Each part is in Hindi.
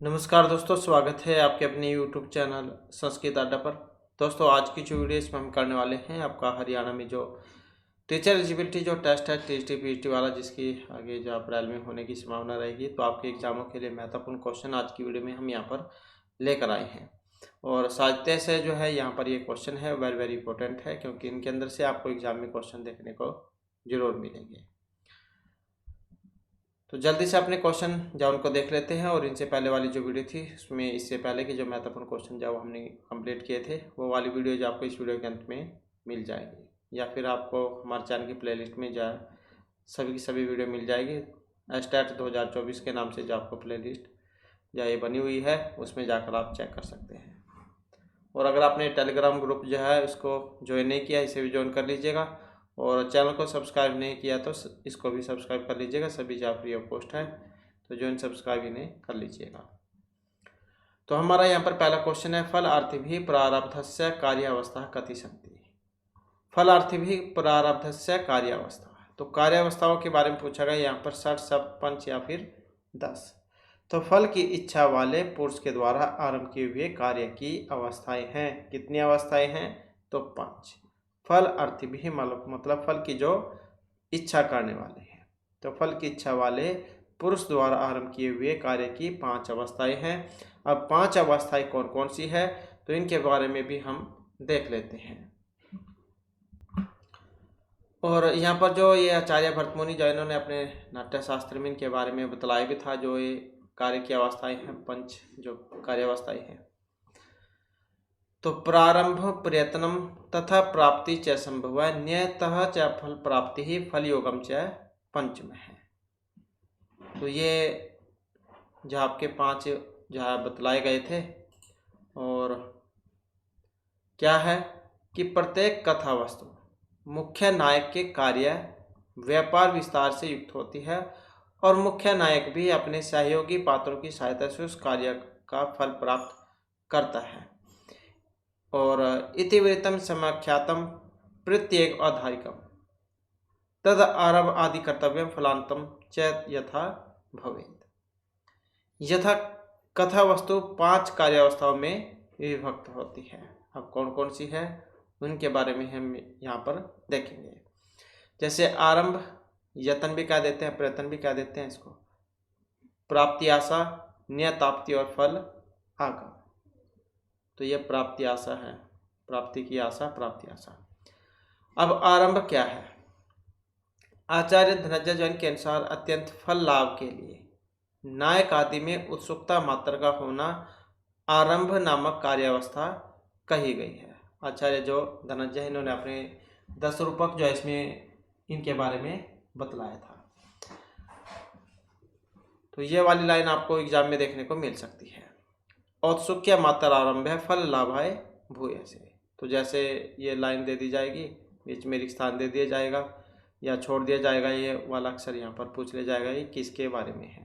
नमस्कार दोस्तों, स्वागत है आपके अपने YouTube चैनल संस्कृत अड्डा पर। दोस्तों, आज की जो वीडियो इसमें हम करने वाले हैं आपका हरियाणा में जो टीचर एलिजिबिलिटी जो टेस्ट है टीटी पीटी वाला, जिसकी आगे जो अप्रैल में होने की संभावना रहेगी, तो आपके एग्जामों के लिए महत्वपूर्ण क्वेश्चन आज की वीडियो में हम यहाँ पर लेकर आए हैं। और साहित्य से जो है यहाँ पर ये क्वेश्चन है वेरी वेरी इंपॉर्टेंट है, क्योंकि इनके अंदर से आपको एग्जाम में क्वेश्चन देखने को जरूर मिलेंगे। तो जल्दी से अपने क्वेश्चन जो उनको देख लेते हैं, और इनसे पहले वाली जो वीडियो थी उसमें इससे पहले की जो महत्वपूर्ण क्वेश्चन जो हमने कंप्लीट किए थे वो वाली वीडियो जो आपको इस वीडियो के अंत में मिल जाएगी, या फिर आपको हमारे चैनल की प्लेलिस्ट में जो सभी की सभी वीडियो मिल जाएगी। स्टैट 2024 के नाम से जो आपको प्लेलिस्ट जो ये बनी हुई है उसमें जाकर आप चेक कर सकते हैं। और अगर आपने टेलीग्राम ग्रुप जो है उसको ज्वाइन नहीं किया, इसे भी ज्वाइन कर लीजिएगा। और चैनल को सब्सक्राइब नहीं किया तो इसको भी सब्सक्राइब कर लीजिएगा। सभी जहाँ फ्री ऑफ पोस्ट है तो ज्वाइन सब्सक्राइब इन्हें कर लीजिएगा। तो हमारा यहाँ पर पहला क्वेश्चन है, फल अर्थी प्रारब्धस्य कार्यावस्था कथि सन्ति। फल अर्थी प्रारब्धस्य कार्यावस्था, तो कार्यावस्थाओं के बारे में पूछा गया यहाँ पर 60, 7, 5 या फिर 10। तो फल की इच्छा वाले पुरुष के द्वारा आरंभ किए हुए कार्य की अवस्थाएं हैं। कितनी अवस्थाएं हैं? तो 5। फल अर्थ भी मतलब फल की जो इच्छा करने वाले हैं, तो फल की इच्छा वाले पुरुष द्वारा आरंभ किए हुए कार्य की 5 अवस्थाएं हैं। अब 5 अवस्थाएं कौन कौन सी है, तो इनके बारे में भी हम देख लेते हैं। और यहाँ पर जो ये आचार्य भरतमुनि जो इन्होंने अपने नाट्यशास्त्र में इनके बारे में बतलाया भी था, जो ये कार्य की अवस्थाएं हैं, 5 जो कार्यावस्थाएं हैं। तो प्रारंभ प्रयत्नम तथा प्राप्ति च संभव न्यतः च फल प्राप्ति ही फल योगम च पंचम है। तो ये जो आपके 5 जो बतलाए गए थे, और क्या है कि प्रत्येक कथा वस्तु मुख्य नायक के कार्य व्यापार विस्तार से युक्त होती है, और मुख्य नायक भी अपने सहयोगी पात्रों की सहायता से उस कार्य का फल प्राप्त करता है। और इतिवृत्तम समाख्यातम प्रत्येक आधारिकम तद आरभ आदि कर्तव्यम फलांतम च यथा भवेत्। यथा कथा वस्तु 5 कार्यावस्थाओं में विभक्त होती है। अब कौन कौन सी है उनके बारे में हम यहाँ पर देखेंगे। जैसे आरंभ, यतन भी कह देते हैं, प्रयत्न भी कह देते हैं इसको, प्राप्ति आशा, नियताप्ति और फल आगम। तो ये प्राप्ति आशा है, प्राप्ति की आशा, प्राप्ति आशा। अब आरंभ क्या है? आचार्य धनंजय जैन के अनुसार अत्यंत फल लाभ के लिए नायक आदि में उत्सुकता मात्र का होना आरंभ नामक कार्यावस्था कही गई है। आचार्य जो धनंजय इन्होंने अपने 10 रूपक जो इसमें इनके बारे में बतलाया था। तो ये वाली लाइन आपको एग्जाम में देखने को मिल सकती है। औत्सुक्य मात्र आरंभ है फल लाभाय भूयसे। तो जैसे ये लाइन दे दी जाएगी, बीच में रिक्त स्थान दे दिया जाएगा या छोड़ दिया जाएगा, ये वाला अक्षर यहाँ पर पूछ लिया जाएगा ये किसके बारे में है।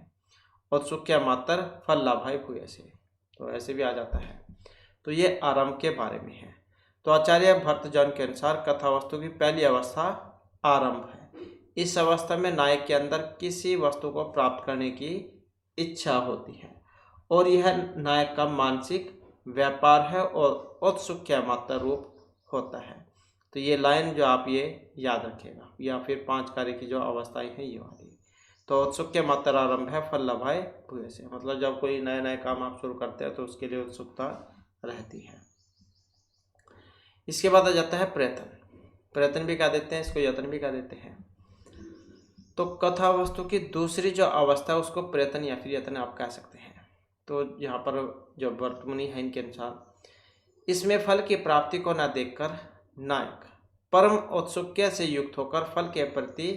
औत्सुक्य मात्र फल लाभाय भूयसे, तो ऐसे भी आ जाता है। तो ये आरंभ के बारे में है। तो आचार्य भट्टजन के अनुसार कथा वस्तु की पहली अवस्था आरंभ है। इस अवस्था में नायक के अंदर किसी वस्तु को प्राप्त करने की इच्छा होती है, और यह नायक का मानसिक व्यापार है और औत्सुक्य मात्र रूप होता है। तो ये लाइन जो आप ये याद रखिएगा, या फिर 5 कार्य की जो अवस्थाएं हैं ये वाली। तो औत्सुक्य मात्र आरंभ है फल लाभाय भूयसे, मतलब जब कोई नया नया काम आप शुरू करते हैं तो उसके लिए उत्सुकता रहती है। इसके बाद आ जाता है प्रयत्न। प्रयत्न भी कह देते हैं इसको, यत्न भी कह देते हैं। तो कथा वस्तु की दूसरी जो अवस्था है उसको प्रयत्न या फिर यत्न आप कह सकते हैं। तो यहाँ पर जो भरतमुनि है इनके अनुसार इसमें फल की प्राप्ति को न देखकर नायक परम औत्सुक्य से युक्त होकर फल के प्रति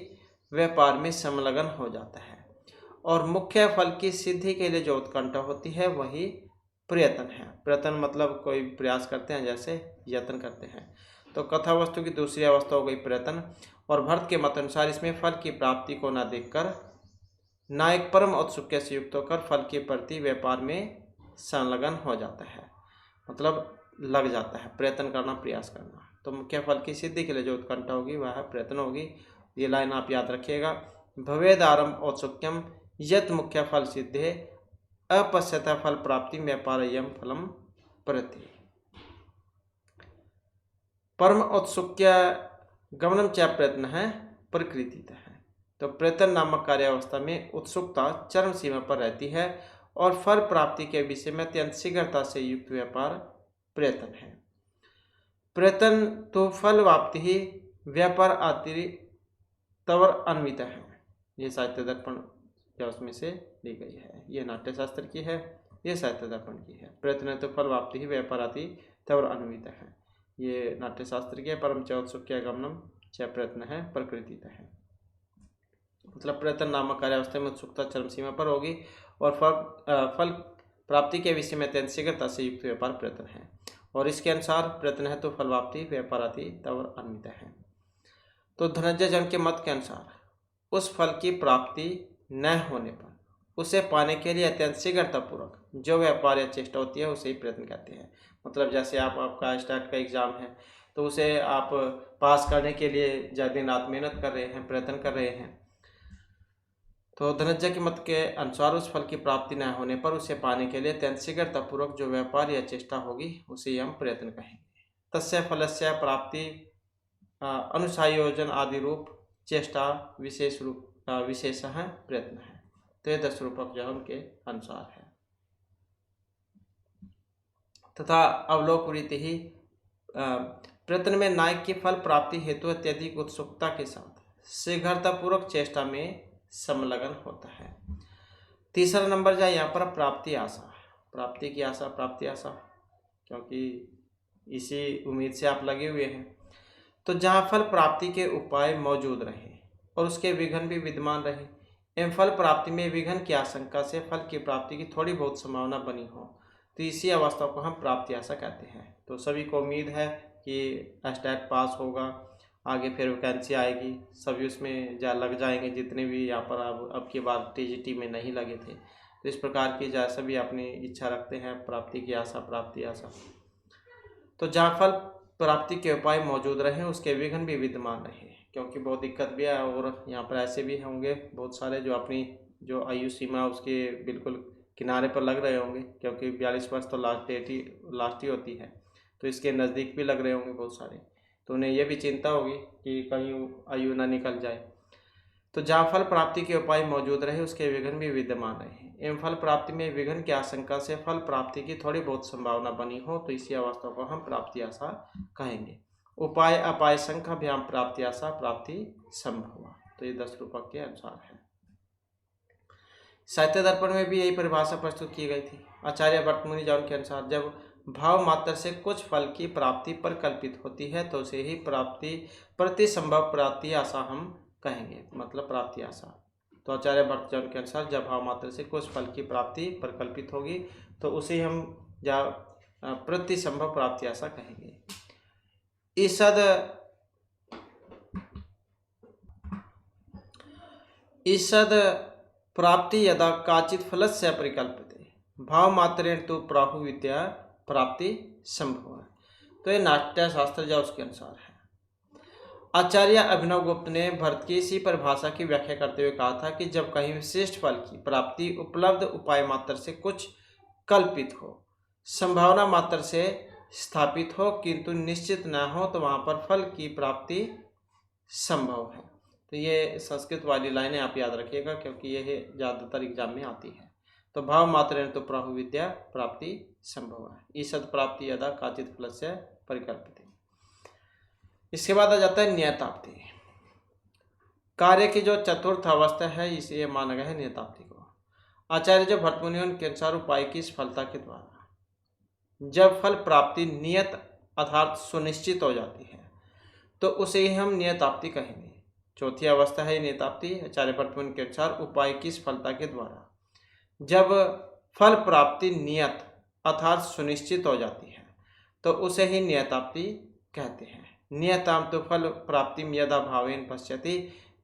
व्यापार में संलग्न हो जाता है, और मुख्य फल की सिद्धि के लिए जो उत्कंठा होती है वही प्रयत्न है। प्रयत्न मतलब कोई प्रयास करते हैं, जैसे यत्न करते हैं। तो कथा वस्तु की दूसरी अवस्था हो गई प्रयत्न, और भरत के मत अनुसार इसमें फल की प्राप्ति को न देखकर नायक परम औत्सुक्य से युक्त होकर फल के प्रति व्यापार में संलग्न हो जाता है, मतलब लग जाता है, प्रयत्न करना, प्रयास करना। तो मुख्य फल की सिद्धि के लिए जो उत्कंठा होगी वह प्रयत्न होगी। ये लाइन आप याद रखिएगा। भवेद आरंभ औत्सुक्यम यत मुख्य फल सिद्धे अपश्यता फल प्राप्ति व्यापारयम फलम प्रति परम औत्सुक्य गमनम च प्रयत्न है प्रकृति है। तो प्रयत्न नामक कार्यावस्था में उत्सुकता चरम सीमा पर रहती है और फल प्राप्ति के विषय में अत्यंत शीघ्रता से युक्त व्यापार प्रयत्न है। प्रयत्न तो फल वाप्ति ही व्यापार अतिरिक्त तवर अन्वित है। ये साहित्य दर्पण या उसमें से ली गई है, ये नाट्यशास्त्र की है, ये साहित्य दर्पण की है। प्रयत्न तो फल वाप्ति ही व्यापार अति तवर अन्वित है, ये नाट्यशास्त्र की है। परम च औत्सुक्य गमनम च प्रयत्न है प्रकृति है। मतलब प्रयत्न नामक कार्यावस्था में उत्सुकता चरम सीमा पर होगी और फल प्राप्ति के विषय में अत्यंत शीघ्रता से युक्त व्यापार प्रयत्न है। और इसके अनुसार प्रयत्न है तो फल वाप्ति व्यापाराति तवर अन्वित है। तो धनंजय जन के मत के अनुसार उस फल की प्राप्ति न होने पर उसे पाने के लिए अत्यंत शीघ्रतापूर्वक जो व्यापार या चेष्टा होती है उसे ही प्रयत्न कहते हैं। मतलब जैसे आपका स्टार्ट का एग्जाम है तो उसे आप पास करने के लिए दिन रात मेहनत कर रहे हैं, प्रयत्न कर रहे हैं। तो धनंजय के मत के अनुसार उस फल की प्राप्ति न होने पर उसे पाने के लिए अत्यंत शीघ्रतापूर्वक जो व्यापार या चेष्टा होगी उसे हम प्रयत्न कहेंगे। तस्य फलस्य प्राप्ति अनुसायोजन आदि रूप चेष्टा विशेष है प्रयत्न है। तो ये 10 रूपक जो उनके अनुसार है। तथा अवलोकनीति ही प्रयत्न में नायक की फल प्राप्ति हेतु अत्यधिक उत्सुकता के साथ शीघ्रतापूर्वक चेष्टा में संलग्न होता है। तीसरा नंबर जाए यहाँ पर प्राप्ति आशा, प्राप्ति की आशा, प्राप्ति आशा, क्योंकि इसी उम्मीद से आप लगे हुए हैं। तो जहाँ फल प्राप्ति के उपाय मौजूद रहे और उसके विघ्न भी विद्यमान रहे एवं फल प्राप्ति में विघ्न की आशंका से फल की प्राप्ति की थोड़ी बहुत संभावना बनी हो तो इसी अवस्था को हम प्राप्ति आशा कहते हैं। तो सभी को उम्मीद है कि स्टेट पास होगा, आगे फिर वैकेंसी आएगी, सभी उसमें लग जाएंगे जितने भी यहाँ पर अब की बार टीजीटी में नहीं लगे थे। तो इस प्रकार की सभी अपनी इच्छा रखते हैं प्राप्ति की आशा, प्राप्ति आशा। तो जहाँ फल प्राप्ति के उपाय मौजूद रहे उसके विघ्न भी विद्यमान रहे, क्योंकि बहुत दिक्कत भी है और यहाँ पर ऐसे भी होंगे बहुत सारे जो अपनी जो आयु सीमा उसके बिल्कुल किनारे पर लग रहे होंगे, क्योंकि 42 वर्ष तो लास्ट ही होती है। तो इसके नज़दीक भी लग रहे होंगे बहुत सारे, तो उन्हें यह भी चिंता होगी कि कहीं आयु ना निकल जाए। तो जहाँ फल प्राप्ति के उपाय मौजूद रहे उसके विघ्न भी विद्यमान रहे एवं फल प्राप्ति में विघ्न की आशंका से फल प्राप्ति की थोड़ी बहुत संभावना बनी हो तो इसी अवस्था को हम प्राप्ति आशा कहेंगे। उपाय अपाय संख्याभ्याम प्राप्ति आशा प्राप्ति संभव। तो ये 10 रूपक के अनुसार है। साहित्य दर्पण में भी यही परिभाषा प्रस्तुत की गई थी। आचार्य भट्टमुनि जान के अनुसार जब भाव मात्र से कुछ फल की प्राप्ति पर कल्पित होती है तो उसे ही प्राप्ति प्रति संभव प्राप्ति आशा हम कहेंगे, मतलब प्राप्ति आशा। तो आचार्य भट्ट जन के अनुसार जब भाव मात्र से कुछ फल की प्राप्ति पर कल्पित होगी तो उसे हम प्रति संभव प्राप्ति आशा कहेंगे। ईषद प्राप्ति यदा काचित फलस्य परिकल्पते भाव मात्रेण तो प्राहु विद्या प्राप्ति संभव है। तो ये नाट्यशास्त्र जो उसके अनुसार है। आचार्य अभिनव गुप्त ने भरत की इसी परिभाषा की व्याख्या करते हुए कहा था कि जब कहीं विशिष्ट फल की प्राप्ति उपलब्ध उपाय मात्र से कुछ कल्पित हो, संभावना मात्र से स्थापित हो किंतु निश्चित न हो तो वहाँ पर फल की प्राप्ति संभव है। तो ये संस्कृत वाली लाइनें आप याद रखिएगा क्योंकि यह ज़्यादातर एग्जाम में आती है। तो भाव मात्र तो प्राहु विद्या प्राप्ति संभव है। ईषद प्राप्ति यदा काचित फलस्य परिकल्पिते। इसके बाद आ जाता है नियताप्ति। कार्य की जो चतुर्थ अवस्था है इसे माना गया है नियताप्ति को। आचार्य जो भट्टमुनि के अनुसार उपाय की सफलता के द्वारा जब फल प्राप्ति नियत अर्थात सुनिश्चित हो जाती है तो उसे ही हम नियताप्ति कहेंगे। चौथी अवस्था है नियताप्ति। आचार्य भट्टमुनि के अनुसार उपाय की सफलता के द्वारा जब फल प्राप्ति नियत अर्थात सुनिश्चित हो जाती है तो उसे ही नियताप्ति कहते हैं। नियताम तो फल प्राप्ति यदा भावेन पश्यति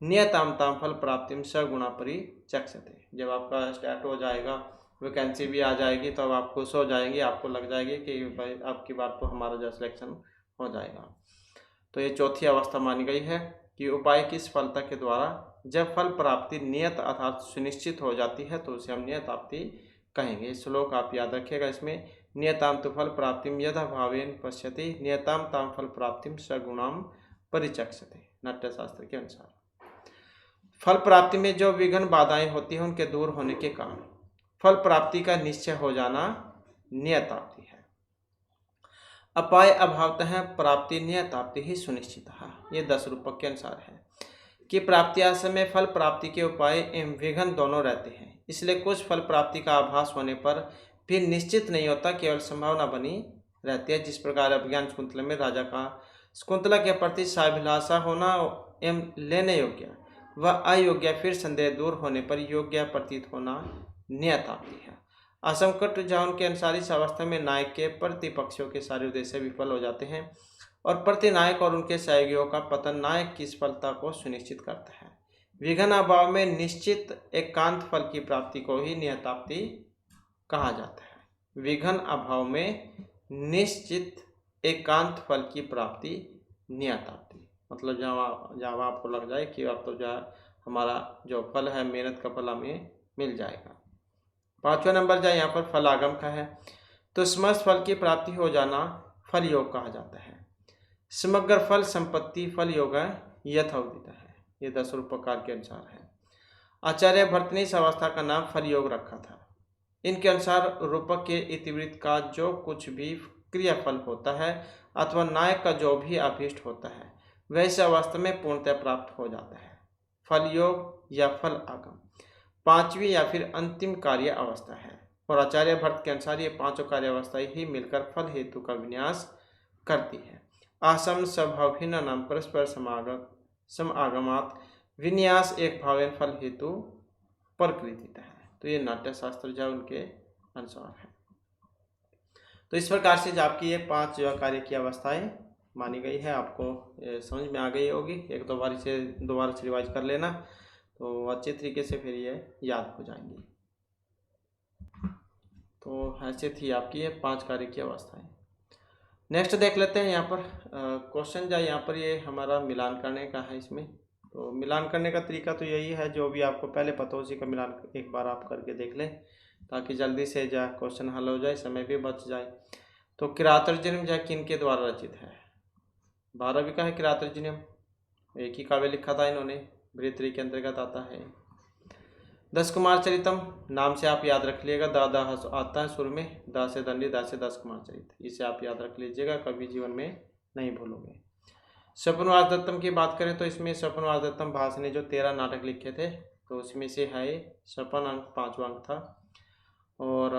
नियताम ताम फल प्राप्ति सगुणा परिचक्षते। जब आपका स्टार्ट हो जाएगा, वैकेंसी भी आ जाएगी तो अब आप खुश हो जाएंगे, आपको लग जाएगी कि भाई आपकी बात तो हमारा जो सिलेक्शन हो जाएगा। तो ये चौथी अवस्था मानी गई है कि उपाय की सफलता के द्वारा जब फल प्राप्ति नियत अर्थात सुनिश्चित हो जाती है तो उसे हम नियताप्ति कहेंगे। श्लोक आप याद रखिएगा। इसमें नियताम तु फल प्राप्तिम यथा भावेन पश्यति नियताम ताम फल प्राप्तिम सगुणाम परिचक्षते, नाट्यशास्त्र के अनुसार। फल प्राप्ति में जो विघ्न बाधाएं होती हैं उनके दूर होने के कारण फल प्राप्ति का निश्चय हो जाना नियताप्ति है। अपाय अभावतः प्राप्ति नियताप्ति ही सुनिश्चित है। ये 10 रूपक के अनुसार है कि प्राप्ति आश्रम में फल प्राप्ति के उपाय एवं विघ्न दोनों रहते हैं, इसलिए कुछ फल प्राप्ति का आभास होने पर भी निश्चित नहीं होता, केवल संभावना बनी रहती है। जिस प्रकार अभिज्ञान शकुंतला में राजा का शकुंतला के प्रति साभिलाषा होना एवं लेने योग्य व अयोग्य फिर संदेह दूर होने पर योग्य प्रतीत होना नियताप्ति है। असंकट जान के अनुसार इस अवस्था में नायक के प्रतिपक्षियों के सारे उद्देश्य विफल हो जाते हैं और प्रतिनायक और उनके सहयोगियों का पतन नायक की सफलता को सुनिश्चित करता है। विघ्न अभाव में निश्चित एकांत फल की प्राप्ति को ही नियताप्ति कहा जाता है। विघ्न अभाव में निश्चित एकांत फल की प्राप्ति नियताप्ति, मतलब जहाँ आपको लग जाए कि अब तो जो हमारा जो फल है मेहनत का फल हमें मिल जाएगा। 5वां नंबर जाए यहाँ पर फलागम का है, तो समस्त फल की प्राप्ति हो जाना फल योग कहा जाता है। समग्र फल संपत्ति फल योग यथोदित है। ये 10 रूपकार के अनुसार है। आचार्य भट्ट ने इस अवस्था का नाम फल योग रखा था। इनके अनुसार रूपक के इतिवृत्त का जो कुछ भी क्रियाफल होता है अथवा नायक का जो भी अभीष्ट होता है वह इस अवस्था में पूर्णतः प्राप्त हो जाता है। फल योग या फल आगम 5वीं या फिर अंतिम कार्य अवस्था है और आचार्य भट्ट के अनुसार ये 5 कार्य अवस्थाएं ही मिलकर फल हेतु का विन्यास करती है। आसम स्वभावहीन नाम परस्पर समागमात विन्यास एक भावेन फल हेतु प्रकृतित है। तो ये नाट्यशास्त्र जो उनके अनुसार है। तो इस प्रकार से जो आपकी ये 5 जो कार्य की अवस्थाएं मानी गई है आपको समझ में आ गई होगी। एक दो बार से रिवाइज कर लेना तो अच्छे तरीके से फिर ये याद हो जाएंगी। तो ऐसे थी आपकी ये 5 कार्य की अवस्थाएं। नेक्स्ट देख लेते हैं यहाँ पर क्वेश्चन जो यहाँ पर ये हमारा मिलान करने का है। इसमें तो मिलान करने का तरीका तो यही है, जो भी आपको पहले पता हो उसी का मिलान एक बार आप करके देख लें ताकि जल्दी से जो क्वेश्चन हल हो जाए, समय भी बच जाए। तो किरातर्जुनीम जो किन के द्वारा रचित है? भारवी का है किरातर्जुनीम, एक ही काव्य लिखा था इन्होंने, भृतरी के अंतर्गत आता है। 10 कुमार चरितम नाम से आप याद रख लीजिएगा, दादा आता है सुर में, दा से दंडी, दा से 10 कुमार चरित, इसे आप याद रख लीजिएगा, कभी जीवन में नहीं भूलोगे। स्वप्नवास दत्तम की बात करें तो इसमें स्वप्नवास दत्तम भास ने जो 13 नाटक लिखे थे तो उसमें से है स्वपन अंक 5वां अंक था। और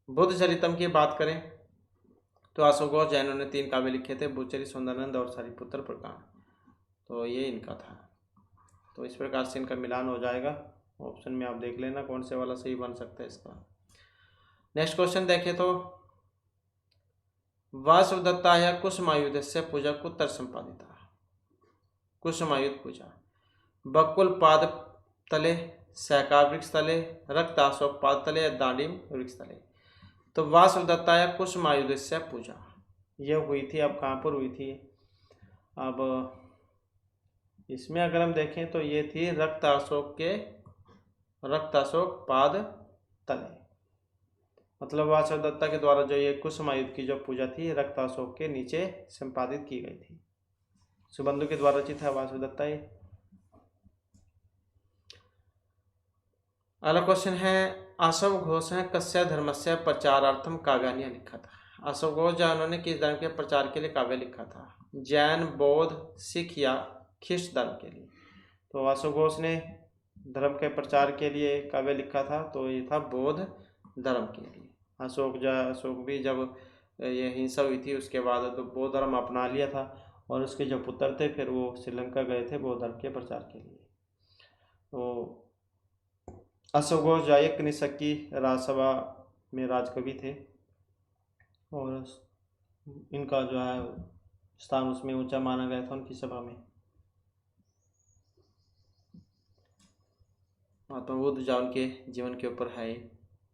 बुद्ध चरितम की बात करें तो अशोक घोष जैनों ने 3 काव्य लिखे थे, बुद्धचरित, सुंदरानंद और सारिपुत्र प्रकांड, तो ये इनका था। तो इस प्रकार से इनका मिलान हो जाएगा। ऑप्शन में आप देख लेना कौन से वाला सही बन सकता है इसका। नेक्स्ट क्वेश्चन देखें तो वासवदत्ताया कुसुमायुधस्य पूजा कुत्र संपादिता? कुसुमायुध पूजा बकुल पाद तले, सैका वृक्ष तले, रक्ताशोक पाद तले या दांडी वृक्ष तले। तो वासवदत्ताया कुसुमायुधस्य पूजा यह हुई थी, अब कहाँ पर हुई थी? अब इसमें अगर हम देखें तो ये थी रक्ताशोक पाद तले, मतलब वासवदत्ता के द्वारा जो ये कुसुमायुध की जो पूजा थी रक्ताशोक के नीचे संपादित की गई थी। सुबंधु के द्वारा रचित है वासवदत्ता। ये अगला क्वेश्चन है अशोक घोष है कस्य धर्मस्य प्रचारार्थम काव्यानि लिखा था? अशोक घोष जो उन्होंने किस धर्म के प्रचार के लिए काव्य लिखा था? जैन, बौद्ध, सिख या ख्रिस्त धर्म के लिए? तो अशोक घोष ने धर्म के प्रचार के लिए काव्य लिखा था, तो ये था बौद्ध धर्म के लिए। अशोक भी जब ये हिंसा हुई थी उसके बाद तो बौद्ध धर्म अपना लिया था और उसके जो पुत्र थे फिर वो श्रीलंका गए थे बौद्ध धर्म के प्रचार के लिए। तो अशोक घोष जायक निषक्की राजसभा में राजकवि थे और इनका जो है स्थान उसमें ऊंचा माना गया था उनकी सभा में। तो बुद्ध जान के जीवन के ऊपर है,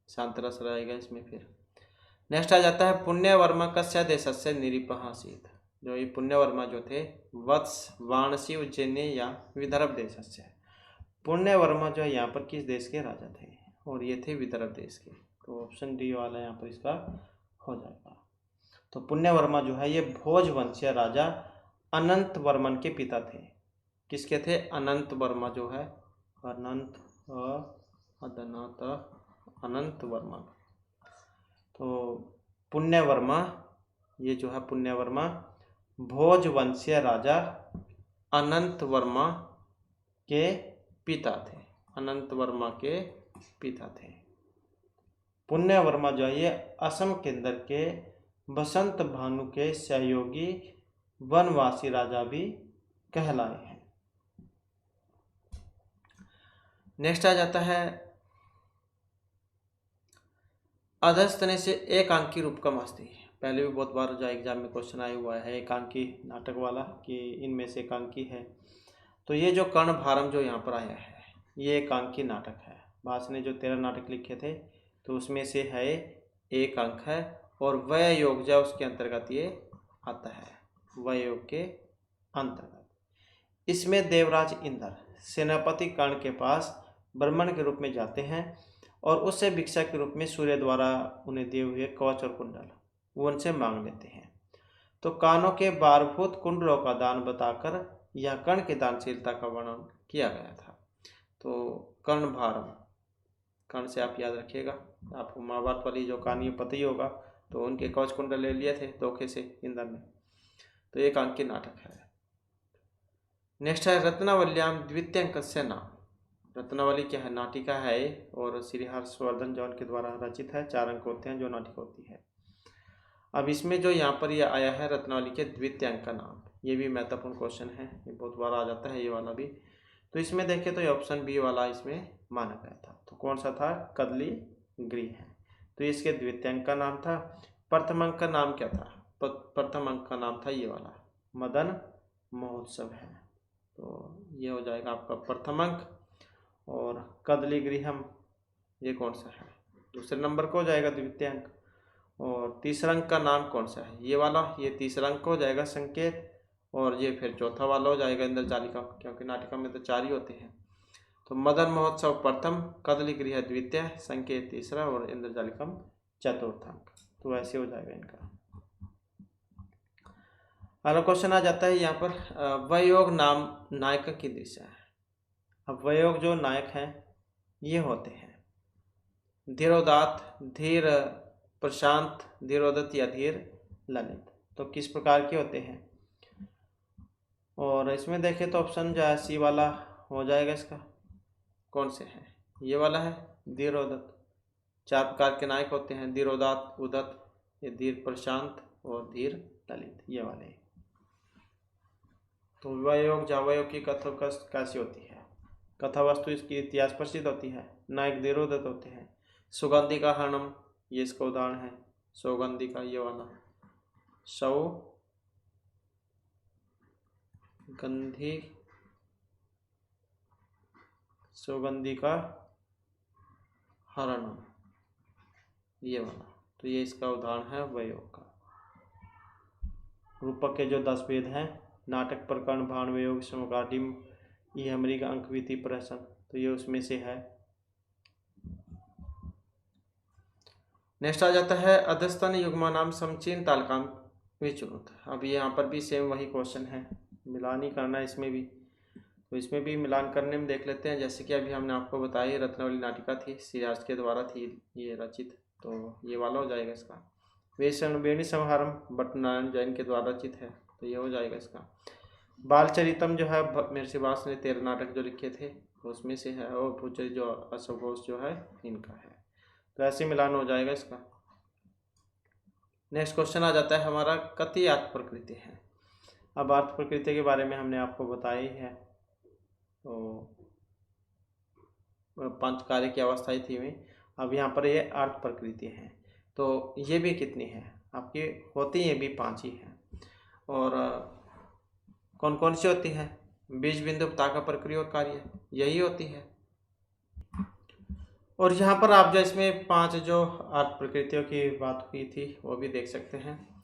शांत रस रहेगा इसमें। फिर नेक्स्ट आ जाता है पुण्यवर्मा कस्य देशस्य निरीपः आसीत्? जो ये पुण्यवर्मा जो थे वत्स, वाराणसी, उज्जैनी या विदर्भ देशस्य। पुण्यवर्मा जो है यहाँ पर किस देश के राजा थे? और ये थे विदर्भ देश के। तो ऑप्शन डी वाला यहाँ पर इसका हो जाएगा। तो पुण्यवर्मा जो है ये भोज वंशीय राजा अनंत वर्मन के पिता थे। किसके थे? अनंत वर्मा जो है, अनंत वर्मा। तो पुण्यवर्मा, ये जो है पुण्यवर्मा भोज वंशीय राजा अनंत वर्मा के पिता थे, अनंत वर्मा के पिता थे। पुण्यवर्मा जो है ये असम केंद्र के बसंत भानु के सहयोगी वनवासी राजा भी कहलाए हैं। नेक्स्ट आ जाता है अधस्तने से एक अंकी रूपकम अस्ति। पहले भी बहुत बार जो एग्जाम में क्वेश्चन आया हुआ है एक अंकी नाटक वाला कि इनमें से एक अंकी है। तो ये जो कर्णभारम जो यहाँ पर आया है ये एक अंकी नाटक है। भास ने जो 13 नाटक लिखे थे तो उसमें से है एक अंक है और वय योग जो उसके अंतर्गत ये आता है, वय योग के अंतर्गत। इसमें देवराज इंद्र सेनापति कर्ण के पास ब्राह्मण के रूप में जाते हैं और उससे भिक्षा के रूप में सूर्य द्वारा उन्हें दिए हुए कवच और कुंडल वो उनसे मांग लेते हैं। तो कानों के बारभूत कुंडलों का दान बताकर यह कर्ण की दानशीलता का वर्णन किया गया था। तो कर्णभारम, कर्ण से आप याद रखिएगा, आपको महाभारत वाली जो कहानी पता ही होगा। तो उनके कवच कुंडल ले लिए थे धोखे से इंद्र ने। तो एक अंक की नाटक है। नेक्स्ट है रत्नावल्याम द्वितीयांकस्य नाम। रत्नावली क्या है? नाटिका है और श्री हर्षवर्धन जौन के द्वारा रचित है। 4 अंक होते हैं जो नाटिका होती है। अब इसमें जो यहाँ पर यह आया है रत्नावली के द्वितीय अंक का नाम, ये भी महत्वपूर्ण क्वेश्चन है, ये बहुत बार आ जाता है ये वाला भी। तो इसमें देखें तो ये ऑप्शन बी वाला इसमें माना गया था। तो कौन सा था? कदली गृह है। तो इसके द्वितीय अंक का नाम था। प्रथम अंक का नाम क्या था? प्रथम अंक का नाम था ये वाला मदन महोत्सव है। तो ये हो जाएगा आपका प्रथम अंक। और कदली गृहम ये कौन सा है? दूसरे नंबर को हो जाएगा द्वितीय अंक। और तीसरा अंक का नाम कौन सा है? ये वाला, ये तीसरा अंक हो जाएगा संकेत। और ये फिर चौथा वाला हो जाएगा इंद्रजालिका, क्योंकि नाटिका में तो 4 ही होते हैं। तो मदन महोत्सव प्रथम, कदली गृह द्वितीय, संकेत तीसरा और इंद्रजालिकम चतुर्थ अंक। तो ऐसे हो जाएगा इनका। अगला क्वेश्चन आ जाता है यहाँ पर वयोग नाम नायक की दिशा है। अब वयोग जो नायक हैं ये होते हैं धीरोदात्त, धीर प्रशांत, धीरोदत्त या धीर ललित। तो किस प्रकार के होते हैं? और इसमें देखें तो ऑप्शन जो है सी वाला हो जाएगा इसका। कौन से है? ये वाला है धीरोदत्त। 4 प्रकार के नायक होते हैं, धीरोदात्त, उदत्त, ये धीर प्रशांत और धीर ललित, ये वाले। तो वयोग जावयोग की कथा कैसी होती है? कथा वस्तु इसकी इतिहास प्रसिद्ध होती है। नायक धीरोदत्त होते हैं। सुगंधि का हरणम ये इसका उदाहरण है। सौगंधि का ये वाला सौगंधि का हरणम ये वाला। तो ये इसका उदाहरण है वयोग का। रूपक के जो 10 वेद हैं, नाटक प्रकरण भाण वयोग समकाटिम ये अमरीका अंकविति प्रहसन, तो ये उसमें से है। नेक्स्ट आ जाता है अधस्तन युग्मा नाम समचीन तालकाम विचुनुत। अब यहाँ पर भी सेम वही क्वेश्चन है, मिलान ही करना है इसमें भी। तो इसमें भी मिलान करने में देख लेते हैं। जैसे कि अभी हमने आपको बताई रत्नावली नाटिका थी, श्रीराज के द्वारा थी ये रचित, तो ये वाला हो जाएगा इसका। वेणी संहारम भट्टनारायण जैन के द्वारा रचित है, तो ये हो जाएगा इसका। बालचरितम जो है महर्षिवास ने 13 नाटक जो लिखे थे उसमें से है। और भूचरित जो अशोक घोष जो है इनका है। तो ऐसे मिलान हो जाएगा इसका। नेक्स्ट क्वेश्चन आ जाता है हमारा कति अर्थ प्रकृति है। अब अर्थ प्रकृति के बारे में हमने आपको बताई है। तो 5 कार्य की अवस्थाएं थी में, अब यहाँ पर ये अर्थ प्रकृति है। तो ये भी कितनी है आपकी होती है? ये भी 5 ही है। और कौन कौन सी होती है? बीज बिंदु ताका प्रक्रिया और कार्य यही होती है। और यहाँ पर आप जो इसमें 5 जो अर्थ प्रकृतियों की बात हुई थी वो भी देख सकते हैं।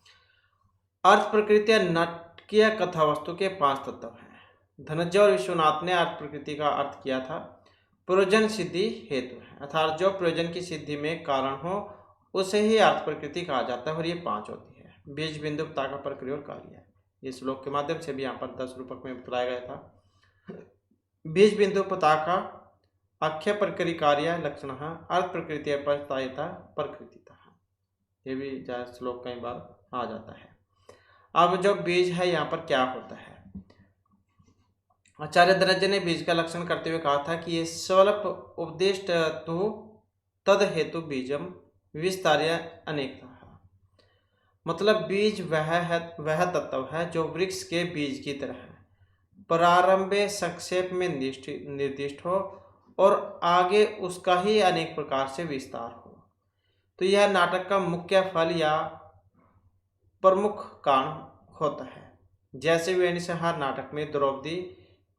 अर्थ प्रकृतियां नाटकीय कथा वस्तु के 5 तत्व हैं। धनंजय और विश्वनाथ ने अर्थ प्रकृति का अर्थ किया था प्रयोजन सिद्धि हेतु है, अर्थात जो प्रयोजन की सिद्धि में कारण हो उसे ही अर्थ प्रकृति कहा जाता है। और ये 5 होती है: बीज, बिंदु, पताका, प्रक्रिया और कार्य। इस श्लोक के माध्यम से भी यहाँ पर 10 रूपक में बताया गया था। बीज, बिंदु, पताका, अख्य प्रक्रिया, कार्य, लक्षण, अर्थ प्रकृति, पस्तायता, प्रकृतिता। ये भी श्लोक कई बार आ जाता है। अब जो बीज है यहाँ पर क्या होता है? आचार्य धनंजय ने बीज का लक्षण करते हुए कहा था कि ये स्वल्प उपदिष्ट तो तद हेतु बीजम विस्तार्य अनेकता। मतलब बीज वह तत्व है जो वृक्ष के बीज की तरह है, प्रारंभे संक्षेप में निर्दिष्ट हो और आगे उसका ही अनेक प्रकार से विस्तार हो। तो यह नाटक का मुख्य फल या प्रमुख कारण होता है। जैसे वेणुसंहार नाटक में द्रौपदी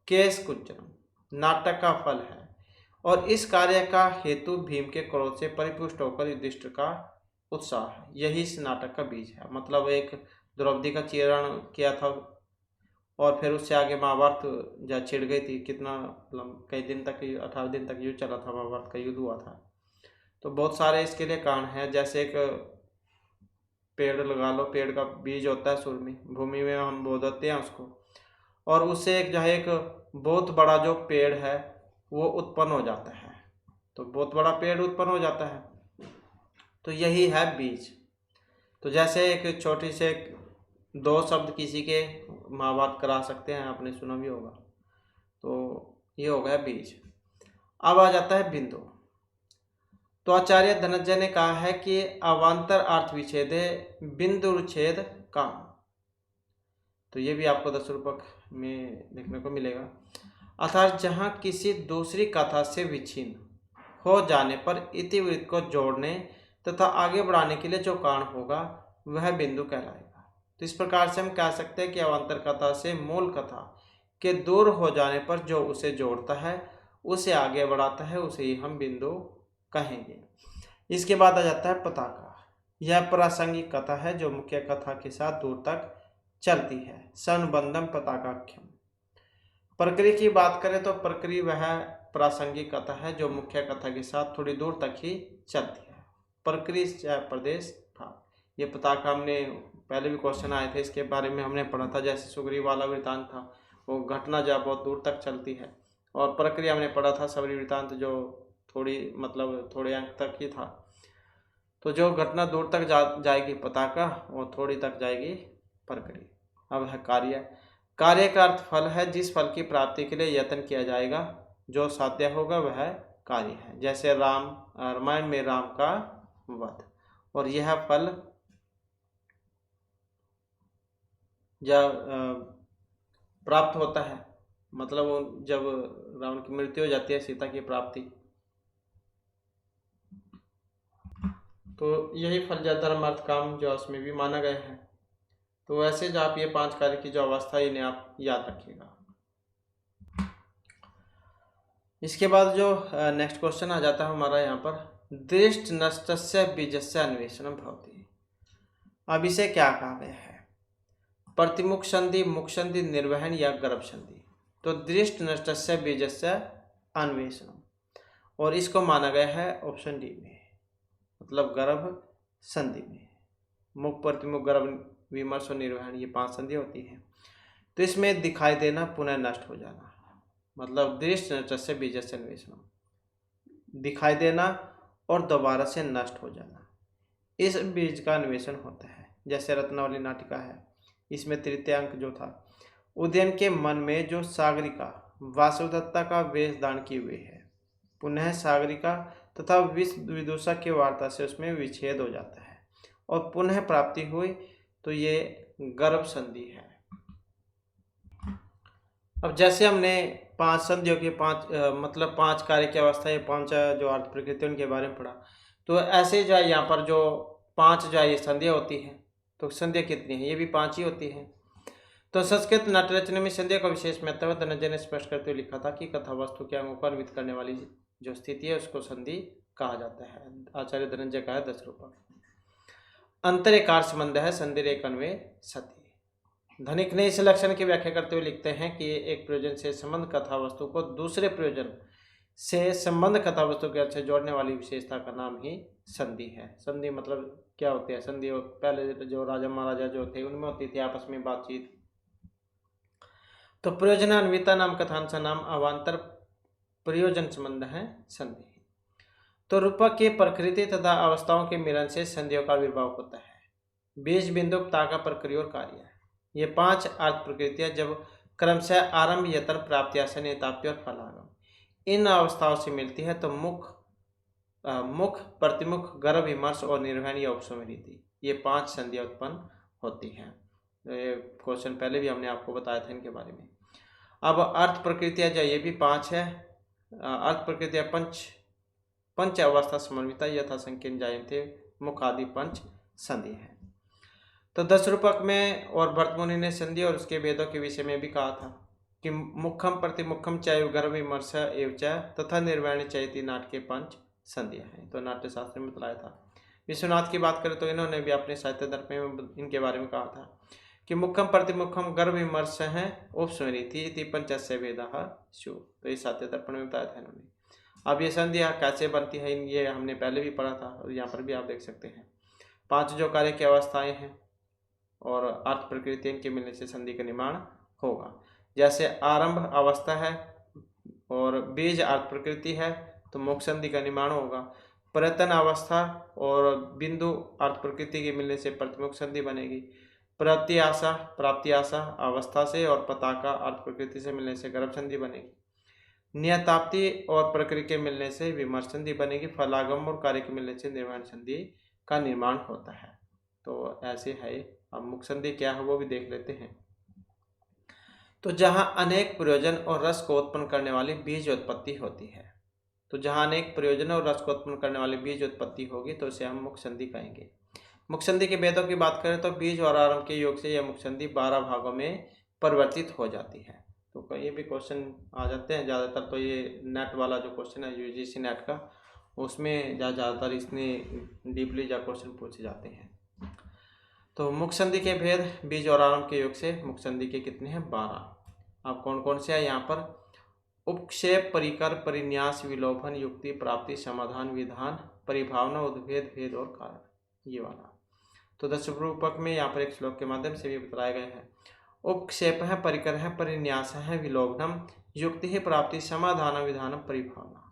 केश कुंचन नाटक का फल है और इस कार्य का हेतु भीम के क्रोध से परिपुष्ट होकर युधिष्ठिर का उत्साह है। यही इस नाटक का बीज है। मतलब एक द्रौपदी का चीरण किया था और फिर उससे आगे महाभारत जहाँ छिड़ गई थी, कितना मतलब कई दिन तक, 18 दिन तक युद्ध चला था, महाभारत का युद्ध हुआ था। तो बहुत सारे इसके लिए कारण हैं। जैसे एक पेड़ लगा लो, पेड़ का बीज होता है सूर्य में, भूमि में हम बो देते हैं उसको, और उससे एक जो है एक बहुत बड़ा जो पेड़ है वो उत्पन्न हो जाता है। तो बहुत बड़ा पेड़ उत्पन्न हो जाता है, तो यही है बीज। तो जैसे एक छोटी से 2 शब्द किसी के महाभारत करा सकते हैं, आपने सुना भी होगा। तो ये हो गया बीज। अब आ जाता है बिंदु। तो आचार्य धनंजय ने कहा है कि अवान्तर अर्थ विच्छेदे बिंदुच्छेद काम। तो ये भी आपको 10 रूपक में देखने को मिलेगा। अर्थात जहाँ किसी दूसरी कथा से विच्छिन्न हो जाने पर इतिवृत्त को जोड़ने तथा आगे बढ़ाने के लिए जो कारण होगा वह बिंदु कहलाएगा। तो इस प्रकार से हम कह सकते हैं कि अवान्तर कथा से मूल कथा के दूर हो जाने पर जो उसे जोड़ता है, उसे आगे बढ़ाता है, उसे ही हम बिंदु कहेंगे। इसके बाद आ जाता है पताका। यह प्रासंगिक कथा है जो मुख्य कथा के साथ दूर तक चलती है। संबंधम पताकाख्यम। प्रक्रिया की बात करें तो प्रक्रिया वह प्रासंगिक कथा है जो मुख्य कथा के साथ थोड़ी दूर तक ही चलती है। प्रक्रिया प्रदेश था। ये पताका हमने पहले भी क्वेश्चन आए थे, इसके बारे में हमने पढ़ा था। जैसे सुग्रीव वाला वृतांत था, वो घटना जब बहुत दूर तक चलती है, और प्रक्रिया हमने पढ़ा था सबरी वृतांत जो थोड़ी मतलब थोड़े अंक तक ही था। तो जो घटना दूर तक जाएगी पताका, वो थोड़ी तक जाएगी प्रक्रिया। अब है कार्य। कार्य का अर्थ फल है, जिस फल की प्राप्ति के लिए यत्न किया जाएगा, जो साध्य होगा वह कार्य है। जैसे रामायण में राम का वध, और यह फल जब प्राप्त होता है, मतलब जब रावण की मृत्यु हो जाती है, सीता की प्राप्ति, तो यही फल जो धर्म अर्थ काम जो उसमें भी माना गया है। तो वैसे जो आप ये 5 कार्य की जो अवस्था है इन्हें आप याद रखिएगा। इसके बाद जो नेक्स्ट क्वेश्चन आ जाता है हमारा यहाँ पर, दृष्ट नष्टस्य बीजस्य अन्वेषणम भवति। अब इसे क्या कहा गया है? प्रतिमुख संधि, मुख संधि, निर्वहन या गर्भ संधि। तो दृष्ट नष्टस्य बीजस्य अन्वेषणम, और इसको माना गया है ऑप्शन डी में, मतलब गर्भ संधि में। मुख, प्रतिमुख, गर्भ, विमर्श और निर्वहन, ये 5 संधि होती है। तो इसमें दिखाई देना, पुनः नष्ट हो जाना, मतलब दृष्ट नष्टस्य बीजस्य अन्वेषणम, दिखाई देना और दोबारा से नष्ट हो जाना, इस बीज का अन्वेषण होता है। जैसे रत्नावली नाटिका है, इसमें तृतीय अंक जो था, उदयन के मन में जो सागरिका वासुदत्ता का वेश दान किए हुए है, पुनः सागरिका तथा विदुषा की वार्ता से उसमें विच्छेद हो जाता है और पुनः प्राप्ति हुई, तो ये गर्भ संधि है। अब जैसे हमने 5 संधियों के 5 मतलब 5 कार्य की अवस्था, ये 5 जो अर्थ प्रकृति उनके बारे में पढ़ा, तो ऐसे जो है यहाँ पर जो 5 जो है ये संधियाँ होती हैं। तो संधियाँ कितनी हैं? ये भी 5 ही होती हैं। तो संस्कृत नाट्य रचना में संध्या का विशेष महत्व है। धनंजय ने स्पष्ट करते हुए लिखा था कि कथा वस्तु के अंगों को अन्वित करने वाली जो स्थिति है उसको संधि कहा जाता है। आचार्य धनंजय का है 10 रूपक। अंतरेकार संबंध है संधि रेखन्वे सती। धनिक ने इस लक्षण की व्याख्या करते हुए लिखते हैं कि एक प्रयोजन से संबंध कथा वस्तु को दूसरे प्रयोजन से संबंध कथा वस्तु के अर्थ से जोड़ने वाली विशेषता का नाम ही संधि है। संधि मतलब क्या होती है? संधि पहले जो राजा महाराजा जो थे उनमें होती थी आपस में बातचीत। तो प्रयोजनान्विता नाम कथांश नाम अवान्तर प्रयोजन संबंध है संधि। तो रूपक की प्रकृति तथा अवस्थाओं के मिलन से संधियों का आविर्भाव होता है। बीज बिंदु ताका प्रक्रिया और कार्य, ये 5 अर्थ प्रकृतियां जब क्रमशः आरंभ, यतन, प्राप्ति, आसन, ताप्ति और फलागम इन अवस्थाओं से मिलती है तो मुख, प्रतिमुख, गर्भ, विमर्श और निर्वहन या उपसमृद्धि, ये 5 संधियां उत्पन्न होती हैं। ये क्वेश्चन पहले भी हमने आपको बताया था इनके बारे में। अब अर्थ प्रकृतियां जो ये भी 5 है। अर्थ प्रकृतियां पंच अवस्था समन्विता यथा संकीर्ण जायन्ते मुख आदि 5 संधि है। तो 10 रूपक में और भरतमुनि ने संधि और उसके भेदों के विषय में भी कहा था कि मुखम प्रतिमुखम चैव गर्भ विमर्श एवं च तथा निर्वहण चैती नाट्य के 5 संधियां हैं। तो नाट्य शास्त्र में बताया था। विश्वनाथ की बात करें तो इन्होंने भी अपने साहित्य दर्पण में इनके बारे में कहा था कि मुखम प्रतिमुखम गर्भ विमर्श है उपस्मृति पंचस्य भेदा शु। तो इस साहित्य दर्पण में बताया था इन्होंने। अब ये संधियां कैसे बनती है ये हमने पहले भी पढ़ा था और यहाँ पर भी आप देख सकते हैं। 5 जो कार्य की अवस्थाएं हैं और अर्थ प्रकृति इनके मिलने से संधि का निर्माण होगा। जैसे आरंभ अवस्था है और बीज अर्थ प्रकृति है तो मुख संधि का निर्माण होगा। प्रयतन अवस्था और बिंदु अर्थ प्रकृति के मिलने से प्रतिमुख संधि बनेगी। प्राप्ति आशा अवस्था से और पताका अर्थ प्रकृति से मिलने से गर्भ संधि बनेगी। नियताप्ति और प्रकृति के मिलने से विमर्श संधि बनेगी। फलागम और कार्य के मिलने से निर्वहन संधि का निर्माण होता है। तो ऐसे है। अब मुख संधि क्या है वो भी देख लेते हैं। तो जहां अनेक प्रयोजन और रस को उत्पन्न करने वाली बीज उत्पत्ति होती है, तो जहां अनेक प्रयोजन और रस को उत्पन्न करने वाली बीज उत्पत्ति होगी तो इसे हम मुख संधि कहेंगे। मुख संधि के भेदों की बात करें तो बीज और आरंभ के योग से यह मुख संधि 12 भागों में परिवर्तित हो जाती है। तो ये भी क्वेश्चन आ जाते हैं ज़्यादातर। तो ये नेट वाला जो क्वेश्चन है यूजीसी नेट का, उसमें ज़्यादातर इसने डीपली जा क्वेश्चन पूछे जाते हैं। तो मुख संधि के भेद बीज और आरंभ के योग से मुख संधि के कितने हैं? 12। अब कौन कौन से है यहाँ पर? उपक्षेप, परिकर, परिन्यास, विलोभन, युक्ति, प्राप्ति, समाधान, विधान, परिभावना, उद्भेद, भेद और कारण, ये वाला। तो 10 रूपक में यहाँ पर एक श्लोक के माध्यम से भी बताया गया है। उपक्षेप है, परिकर है, परिन्यास है, विलोभनम, युक्ति है, प्राप्ति, समाधान, विधान, परिभावना,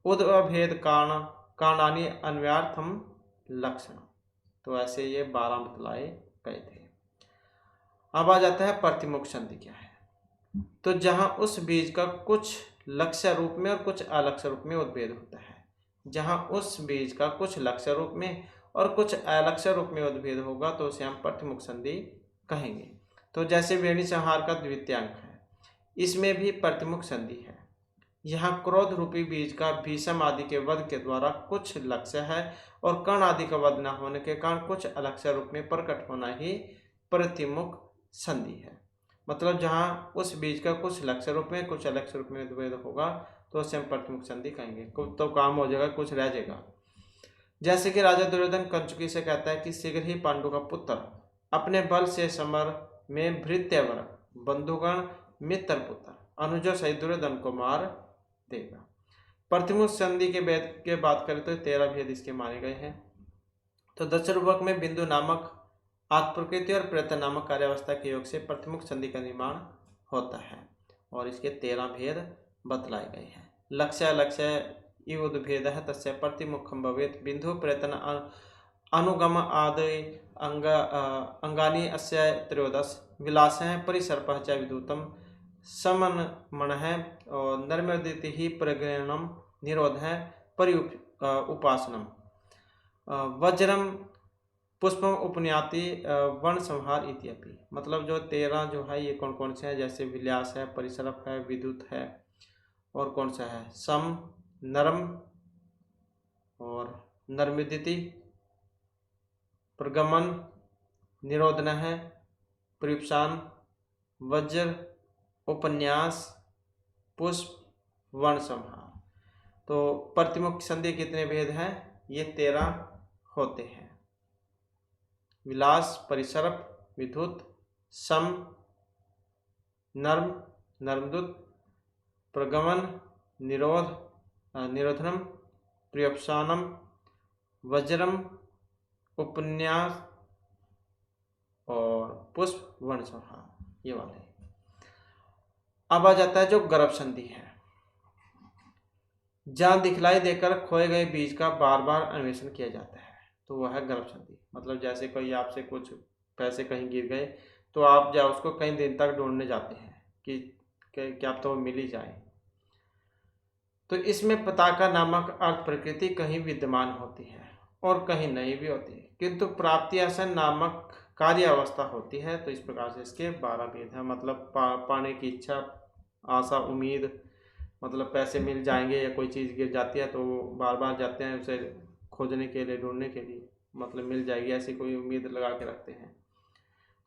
उद्भेद, कारण, कारणानि अन्वयार्थम लक्षण। तो ऐसे ये 12 बतलाए गए थे। अब आ जाता है प्रतिमुख संधि क्या है। तो जहां उस बीज का कुछ लक्ष्य रूप में और कुछ अलक्ष्य रूप में उद्भेद होता है, जहां उस बीज का कुछ लक्ष्य रूप में और कुछ अलक्ष्य रूप में उद्भेद होगा तो उसे हम प्रतिमुख संधि कहेंगे। तो जैसे वेणी संहार का द्वितीयांक है, इसमें भी प्रतिमुख संधि है। यहाँ क्रोध रूपी बीज का भीषम आदि के वध के द्वारा कुछ लक्ष्य है और कर्ण आदि का वध न होने के कारण कुछ अलक्ष्य रूप में प्रकट होना ही प्रतिमुख संधि है। मतलब जहाँ उस बीज का कुछ लक्ष्य रूप में कुछ अलक्ष्य रूप में उद्भेद होगा तो उसे हम प्रतिमुख संधि कहेंगे। कुछ तो काम हो जाएगा, कुछ रह जाएगा। जैसे कि राजा दुर्योधन कंचुकी से कहता है कि शीघ्र ही पांडु का पुत्र अपने बल से समर में भृत्यवर बंधुगण मित्र पुत्र अनुजो सहित दुर्योधन को मार देगा। प्रतिमुख संधि के भेद के बात करें तो 13 भेद इसके माने गए हैं। तो 10 रूपक में बिंदु नामक आत्म प्रकृति और प्रयत्न नामक कार्यावस्था के योग से प्रतिमुख संधि का निर्माण होता है और इसके 13 भेद बतलाए गए हैं। लक्ष्य लक्ष्य इव उद्भेद है तस्य प्रतिमुखम भवेत् बिंदु प्रयत्न अनुगम आदि अंगानी अस्य त्रयोदश विलास है परिसर्पः च विद्युतम समन मन है और नर्मदिति ही प्रगणम निरोध है परि उपासनम वज्रम पुष्पम उपन्याति वर्ण संहार इत्यादि। मतलब जो 13 जो है ये कौन कौन से हैं? जैसे विलास है, परिसर्प है, विद्युत है और कौन सा है? सम, नरम और नर्मदिति, प्रगमन, निरोधन है, परिपसान, वज्र, उपन्यास, पुष्प, वर्ण संहार। तो प्रतिमुख संधि कितने भेद हैं? ये 13 होते हैं। विलास, परिसर्प, विद्युत, सम, नर्म, नर्मदूत, प्रगमन, निरोध निरोधनम, प्रियपसानम, वज्रम, उपन्यास और पुष्प वर्णसंहार, ये वाले। अब आ जाता है जो गर्भ संधि है। जहाँ दिखलाई देकर खोए गए बीज का बार बार अन्वेषण किया जाता है, तो वह है गर्भ संधि। मतलब जैसे कोई आपसे कुछ पैसे कहीं गिर गए तो आप जा उसको कई दिन तक ढूंढने जाते हैं कि क्या तो मिल ही जाए। तो इसमें पताका नामक अर्थ प्रकृति कहीं विद्यमान होती है और कहीं नहीं भी होती है, किंतु प्राप्ति आसन नामक कार्य अवस्था होती है। तो इस प्रकार से इसके 12 भेद हैं। मतलब पाने की इच्छा, आशा, उम्मीद, मतलब पैसे मिल जाएंगे या कोई चीज़ गिर जाती है तो बार बार जाते हैं उसे खोजने के लिए, ढूंढने के लिए, मतलब मिल जाएगी ऐसी कोई उम्मीद लगा के रखते हैं।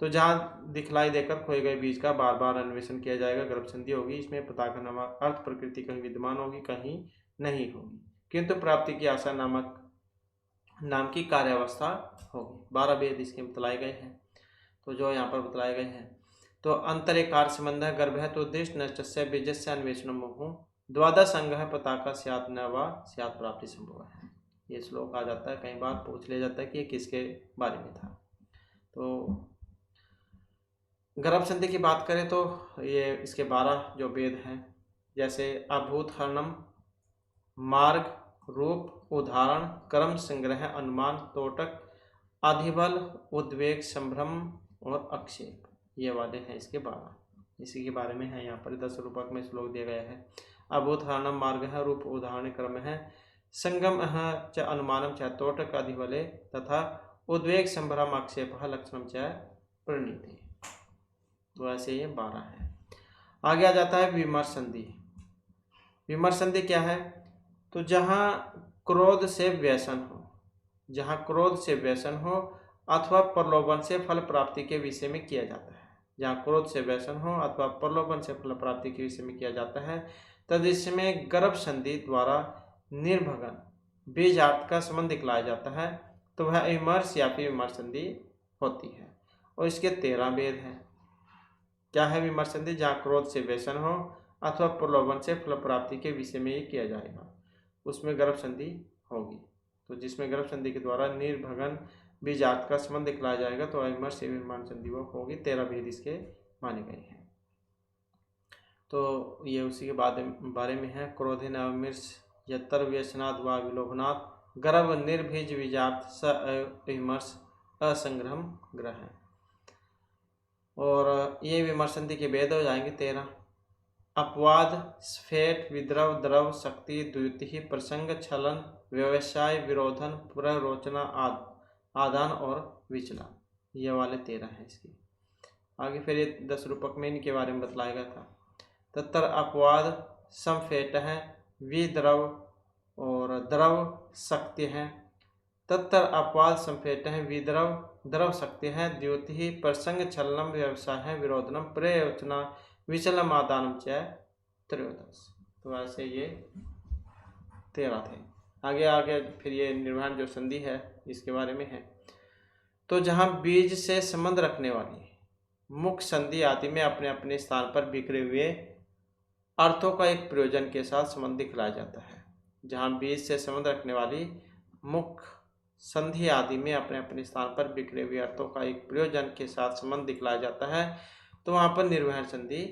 तो जहाँ दिखलाई देकर खोए गए बीज का बार बार अन्वेषण किया जाएगा, गर्भ संधि होगी। इसमें पताका नामक अर्थ प्रकृति कहीं विद्यमान होगी, कहीं नहीं होगी, किंतु प्राप्ति की आशा नामक नाम की कार्यावस्था होगी। 12 भेद इसके बतलाए गए हैं। तो जो यहाँ पर बतलाए गए हैं, तो अंतरेकार संबंध गर्भ है तो दृष्ट नष्टस्य बीजस्य अन्वेषण मोह द्वादश अंग है पताका स्यात् न वा स्यात् प्राप्ति संभव है। ये श्लोक आ जाता है, कई बार पूछ लिया जाता है कि ये किसके बारे में था। तो गर्भ संधि की बात करें तो ये इसके 12 जो वेद हैं, जैसे अभूत हरणम, मार्ग, रूप, उदाहरण, क्रम, संग्रह, अनुमान, तोटक, अधिबल, उद्वेग, संभ्रम और अक्षेप, ये वाले हैं इसके 12। इसी के बारे में है यहाँ पर 10 रूपक में श्लोक दिया गया है। अभूत हरणम मार्ग है, रूप उदाहरण क्रम है, संगम च अनुमानम च तोटक अधिबले तथा उद्वेग संभ्रम आक्षेप लक्षणम च प्रणीति। तो ऐसे ये 12 है। आगे आ जाता है विमर्श संधि। विमर्श संधि क्या है? तो जहाँ क्रोध से व्यसन हो, जहाँ क्रोध से व्यसन हो अथवा प्रलोभन से फल प्राप्ति के विषय में किया जाता है, जहाँ क्रोध से व्यसन हो अथवा प्रलोभन से फल प्राप्ति के विषय में किया जाता है, तद इसमें गर्भ संधि द्वारा निर्भगन बीजार्थ का संबंध दिखलाया जाता है, तो वह विमर्श या फिर विमर्श संधि होती है। और इसके 13 भेद हैं। क्या है विमर्श संधि? जहाँ क्रोध से व्यसन हो अथवा प्रलोभन से फल प्राप्ति के विषय में ये किया जाएगा, उसमें गर्भ संधि होगी। तो जिसमें गर्भ संधि के द्वारा निर्भगन बीजार्थ का संबंध दिखलाया जाएगा, तो विमर्श से विमान संधि वो होगी। 13 भेद इसके माने गए हैं। तो ये उसी के बारे में है। क्रोधे नवमिर्ष यत्तर व्यसनाद व विलोभनात् गर्भ निर्भीज बीजार्थ स विमर्श असंग्रहम ग्रह। और ये विमर्श संधि के भेद हो जाएंगे 13। अपवाद, स्फेट, विद्रव, द्रव, शक्ति, द्युति, प्रसंग, छलन, व्यवसाय, विरोधन, प्ररोचना, आदान और विचलन, ये वाले 13 हैं इसके। आगे फिर ये 10 रूपक में इनके बारे में बतलाया गया था। तत्तर अपवाद संफेट है, विद्रव और द्रव शक्ति है। तत्तर अपवाद संफेट है, विद्रव द्रव शक्ति है, द्युति, प्रसंग, छलनम, व्यवसाय है, विरोधनम, प्रयोचना, विचलम, आदानम च त्रयोदश। तो ऐसे ये 13 थे। आगे आगे फिर ये निर्वाण जो संधि है इसके बारे में है। तो जहाँ बीज से संबंध रखने वाली मुख्य संधि आदि में अपने अपने स्थान पर बिखरे हुए अर्थों का एक प्रयोजन के साथ संबंध दिखलाया जाता है। जहाँ बीज से संबंध रखने वाली मुख्य संधि आदि में अपने अपने स्थान पर बिखरे हुए अर्थों का एक प्रयोजन के साथ संबंध दिखलाया जाता है, तो वहाँ पर निर्वहन संधि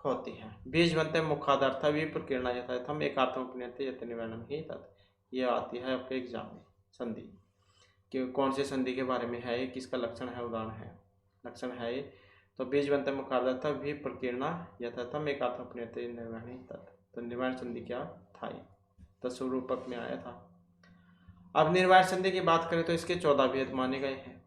होती है। बीज बनते मुखादर्थ विप्रकीर्णा यथायथम एकार्थमुपनीयते यत् निर्वहनम ही तत्। ये आती है आपके एग्जाम में संधि कि कौन से संधि के बारे में है, ये किसका लक्षण है, उदाहरण है, लक्षण है ये। तो बीज बनते मुखादर्थ विप्रकीर्णा यथायथम एकार्थमुपनीयते निर्वहन ही तत्। तो निर्वहन संधि क्या था? ये 10 रूपक में आया था। अब निर्वाण संधि की बात करें तो इसके 14 भेद माने गए हैं।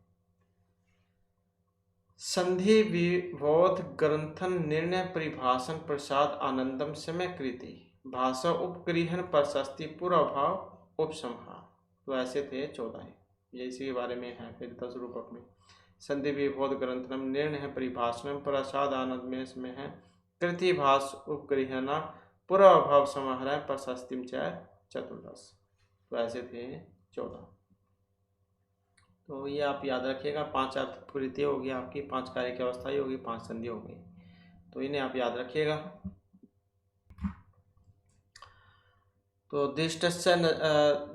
संधि विबोध ग्रंथन निर्णय परिभाषण प्रसाद आनंदम समय कृति भाषा उपगृहन प्रशस्ति पूर्वभाव उपसंहार। तो ऐसे थे 14। ये इसी के बारे में है फिर 10 रूपक में। संधि विबोध ग्रंथनम निर्णय परिभाषण प्रसाद आनंद में इसमें है कृति भाष उपगृहना पूर्वभाव समाहर प्रशस्तिम च चतुर्दश। तो ऐसे थे 14। तो ये आप याद रखिएगा। 5 अर्थकृति होगी आपकी, 5 कार्य की अवस्था होगी, 5 संधि हो गई, तो इन्हें आप याद रखिएगा। तो दिष्टस्य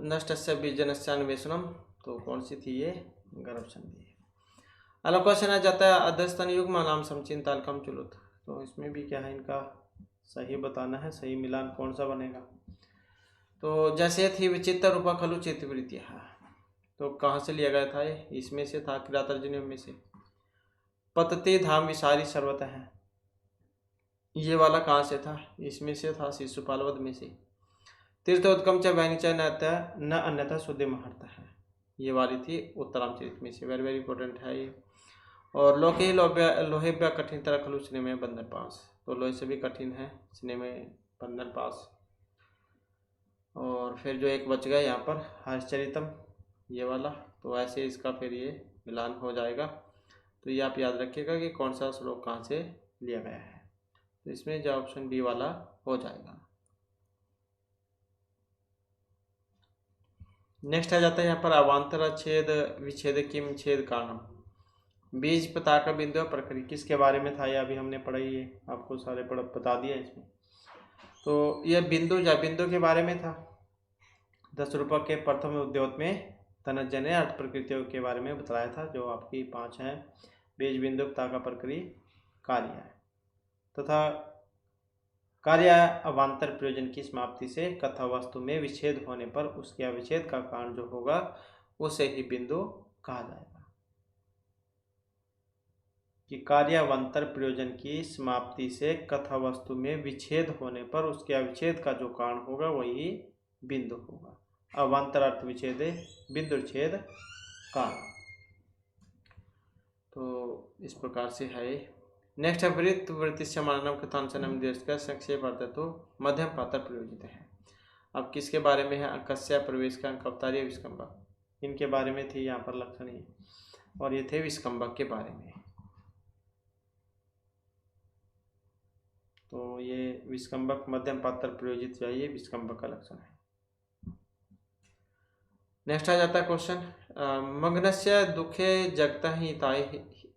नष्टस्य बीजनस्य अन्वेषणम, तो कौन सी थी ये, गर्भ संधि। अगला क्वेश्चन आ जाता है अध्यस्तन युग्म नाम समचिंतालकम चुलुत, तो इसमें भी क्या है, इनका सही बताना है, सही मिलान कौन सा बनेगा। तो जैसे थी विचित्र रूपा खलु चित्तवृत्ति, तो कहाँ से लिया गया था ये, इसमें से था, किरातार्जुनीय में से। पतते धाम विसारी सर्वत है, ये वाला कहाँ से था, इसमें से था, शिशुपाल वध में से। तीर्थोत्कम च वैनिच न अन्यथा शुद्ध महर्त है, ये वाली थी उत्तरामचरित में से, वेरी वेरी इंपॉर्टेंट है ये। और लोहे कठिन तरह खलु स्नेह में बंधन पास, तो लोहे से भी कठिन है स्नेह में बंधन पास। और फिर जो एक बच गया यहाँ पर हर्षचरितम, ये वाला, तो ऐसे इसका फिर ये मिलान हो जाएगा। तो ये आप याद रखिएगा कि कौन सा श्लोक कहाँ से लिया गया है, तो इसमें जो ऑप्शन बी वाला हो जाएगा। नेक्स्ट आ जाता है यहाँ पर अवान्तर छेद विच्छेद किम छेद कारणम, बीज पताका बिंदु प्रक्रिया, किसके बारे में था, ये अभी हमने पढ़ाई, ये आपको सारे बता दिया इसमें। तो यह बिंदु के बारे में था। 10 रूपक के प्रथम उद्योग में तनज्जय ने अर्थ प्रकृतियों के बारे में बताया था, जो आपकी 5 हैं, बीज बिंदु पताका प्रक्रिया कार्य है, तथा कार्य अवान्तर प्रयोजन की समाप्ति से कथा वस्तु में विच्छेद होने पर उसके अविच्छेद का कारण जो होगा उसे ही बिंदु कहा जाएगा। कि कार्यावंतर प्रयोजन की समाप्ति से कथा वस्तु में विच्छेद होने पर उसके अविच्छेद का जो कारण होगा वही बिंदु होगा। अवान्तर अर्थ विच्छेद बिंदु छेद काल, तो इस प्रकार से है। नेक्स्ट है वृत्त वृत्तिश्च मानव कथांशनम देश का संक्षेप अर्थ, तो मध्यम पात्र प्रयोजित है। अब किसके बारे में है, अंकस्य प्रवेश का अंकवतारी विस्कंबक, इनके बारे में थे यहाँ पर लक्षण ही, और ये थे विस्कंबक के बारे में। तो ये विस्कंबक मध्यम पात्र प्रयोजित चाहिए, विस्कंबक का लक्षण है। नेक्स्ट आ जाता है क्वेश्चन मग्नस्य दुखे जगता ही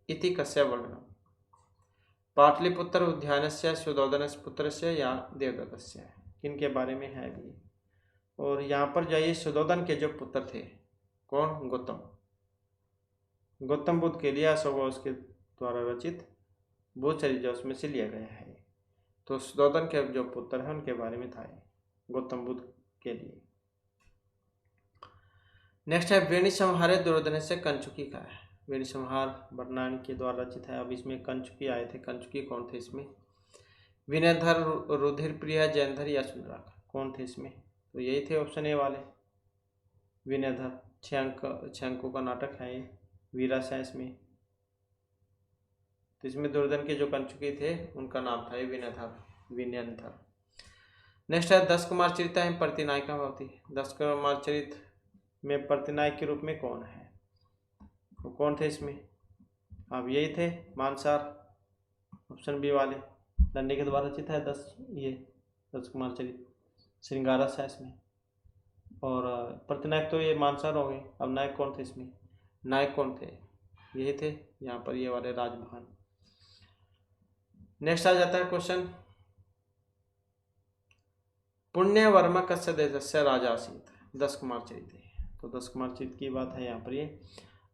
इति कस्य वर्णनम, पाटलिपुत्र उद्यानस्य सुदोधनस्य पुत्रस्य या देवदत्तस्य, किनके बारे में है भी। और यहाँ पर जाइए, सुदोधन के जो पुत्र थे कौन, गौतम बुद्ध के लिए अशोक उसके द्वारा रचित बुद्ध चरित्र उसमें से लिया गया है। तो सुदोधन के जो पुत्र हैं उनके बारे में था गौतम बुद्ध के लिए। नेक्स्ट है वेणी संहारे दुर्योधन से कंचुकी का है, वेणी संहार बरनानी के द्वारा रचित है। अब इसमें कंचुकी आए थे, कंचुकी कौन थे इसमें, विनयधर, रुधिर प्रिया, जयंधर या सुंदराक, कौन थे इसमें, तो यही थे ऑप्शन ए वाले विनयधर। 6 अंकों का नाटक है ये, वीरस है इसमें। तो इसमें दुर्योधन के जो कंचुकी थे उनका नाम था विनयधर। नेक्स्ट है 10 कुमार चरित है प्रतिनायिका भवती, 10 कुमार चरित में प्रतिनायक के रूप में कौन है, वो कौन थे इसमें, अब यही थे मानसार, ऑप्शन बी वाले। दंडी के द्वारा रचित है 10 कुमार चरित, श्रृंगारस है इसमें। और प्रतिनायक तो ये मानसार हो गए। अब नायक कौन थे इसमें, नायक कौन थे, यही थे यहाँ पर ये वाले राजभान। नेक्स्ट आ जाता है क्वेश्चन पुण्य वर्मा कस्य देशस्य राजा आसीत, 10 कुमार चरित है, तो 10 कुमार चरित की बात है यहाँ पर ये।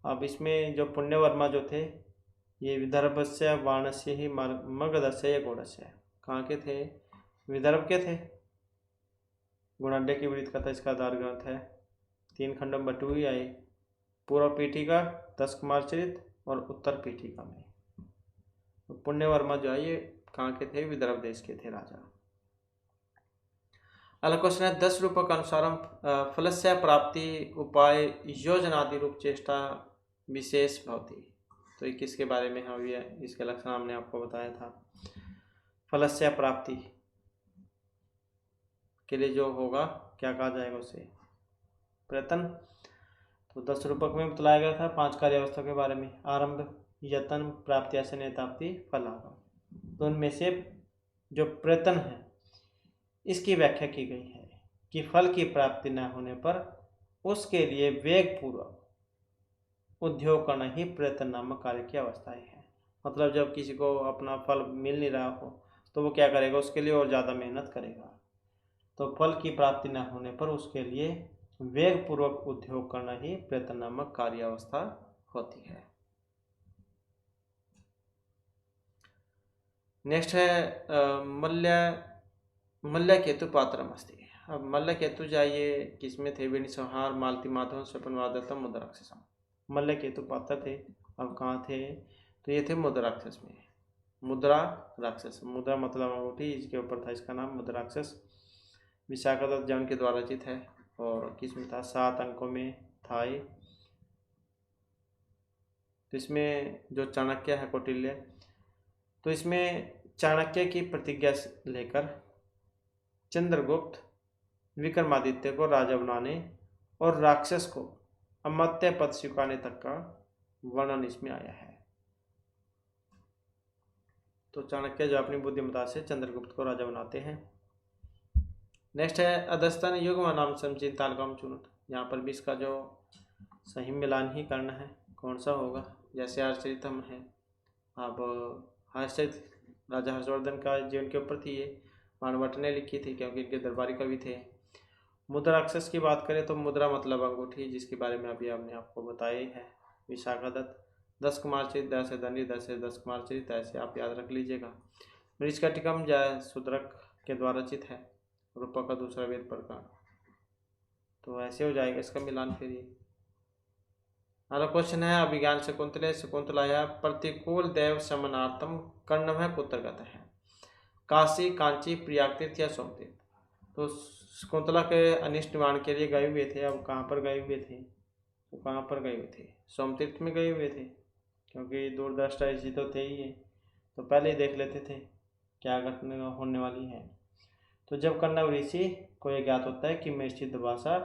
अब इसमें जो पुण्य वर्मा जो थे ये विदर्भस्य वाणस्य ही मगधस्य या गौड़स्य, कहाँ के थे, विदर्भ के थे। गुणाढ्य की वृत्त कथा इसका आधार ग्रंथ है, 3 खंडों में बटी हुई आई, पूर्व पीठिका 10 कुमार चरित और उत्तर पीठिका में। तो पुण्य वर्मा जो है ये कहाँ के थे, विदर्भ देश के थे राजा। अगला क्वेश्चन है 10 रूपक अनुसारम फलस्य प्राप्ति उपाय योजनादि रूप चेष्टा विशेष भवती, तो ये किसके बारे में है, इसके लक्षण हमने आपको बताया था। फलस्य प्राप्ति के लिए जो होगा क्या कहा जाएगा उसे, प्रयत्न। तो 10 रूपक में बतलाया गया था 5 कार्यावस्था के बारे में, आरंभ, यत्न, प्राप्ति, आसन्नताप्ति, फलागम। तो उनमें से जो प्रयत्न है इसकी व्याख्या की गई है कि फल की प्राप्ति न होने पर उसके लिए वेग पूर्वक उद्योग करना ही प्रयत्न नामक कार्य की अवस्थाएं है। मतलब जब किसी को अपना फल मिल नहीं रहा हो तो वो क्या करेगा, उसके लिए और ज़्यादा मेहनत करेगा। तो फल की प्राप्ति न होने पर उसके लिए वेग पूर्वक उद्योग करना ही प्रयत्न नामक कार्यावस्था होती है। नेक्स्ट है मल्ल केतु पात्रम अस्ति। अब मल्ल केतु जाइए किसमें थे? वेणु संहार मालती माधव स्वपन वादतम मुद्राक्षसम। मल्ल केतु पात्र थे। अब कहाँ थे? तो ये थे मुद्राक्षस में। मुद्रा राक्षस, मुद्रा मतलब अंगूठी, इसके ऊपर था इसका नाम मुद्राक्षस। विशाखादत्त जैन के द्वारा रचित है और किसमें था? 7 अंकों में था ये। तो इसमें जो चाणक्य है कौटिल्य, तो इसमें चाणक्य की प्रतिज्ञा लेकर चंद्रगुप्त विक्रमादित्य को राजा बनाने और राक्षस को अमर्त्य पद स्वीकारने तक का वर्णन इसमें आया है। तो चाणक्य जो अपनी बुद्धिमत्ता से चंद्रगुप्त को राजा बनाते हैं। नेक्स्ट है अधस्तन युग्म नाम समचित तालकम चुनुत। यहाँ पर भी इसका जो सही मिलान ही करना है, कौन सा होगा? जैसे हर्षचरितम है, अब हर्षचरित राजा हर्षवर्धन का जीवन के ऊपर थी, ये मानवट ने लिखी थी क्योंकि इनके दरबारी कवि थे। मुद्राक्षस की बात करें तो मुद्रा मतलब अंगूठी, जिसके बारे में अभी हमने आपको बताया ही है। विशाखादत्त 10 कुमार चरित, 10 धनी, 10 कुमार चरित, ऐसे आप याद रख लीजिएगा। मृच्छकटिकम जय शूद्रक के द्वारा रचित है, रूपक का दूसरा वेद प्रकार। तो ऐसे हो जाएगा इसका मिलान। फिर ये अगला क्वेश्चन है अभिज्ञान शकुंतले शकुंतलाया प्रतिकूल देव समनार्थम कर्णव कुत्रगत है? काशी, कांची, प्रयाग तीर्थ या सोमतीर्थ? तो शकुंतला के अनिष्ट निवारण के लिए गए हुए थे। अब कहाँ पर गए हुए थे? तो कहाँ पर गए हुए थे? सोमतीर्थ में गए हुए थे, क्योंकि दूरदृष्टा ऐसी तो थे ही है, तो पहले ही देख लेते थे क्या घटना होने वाली है। तो जब कण्व ऋषि को यह ज्ञात होता है कि महर्षि दुर्वासा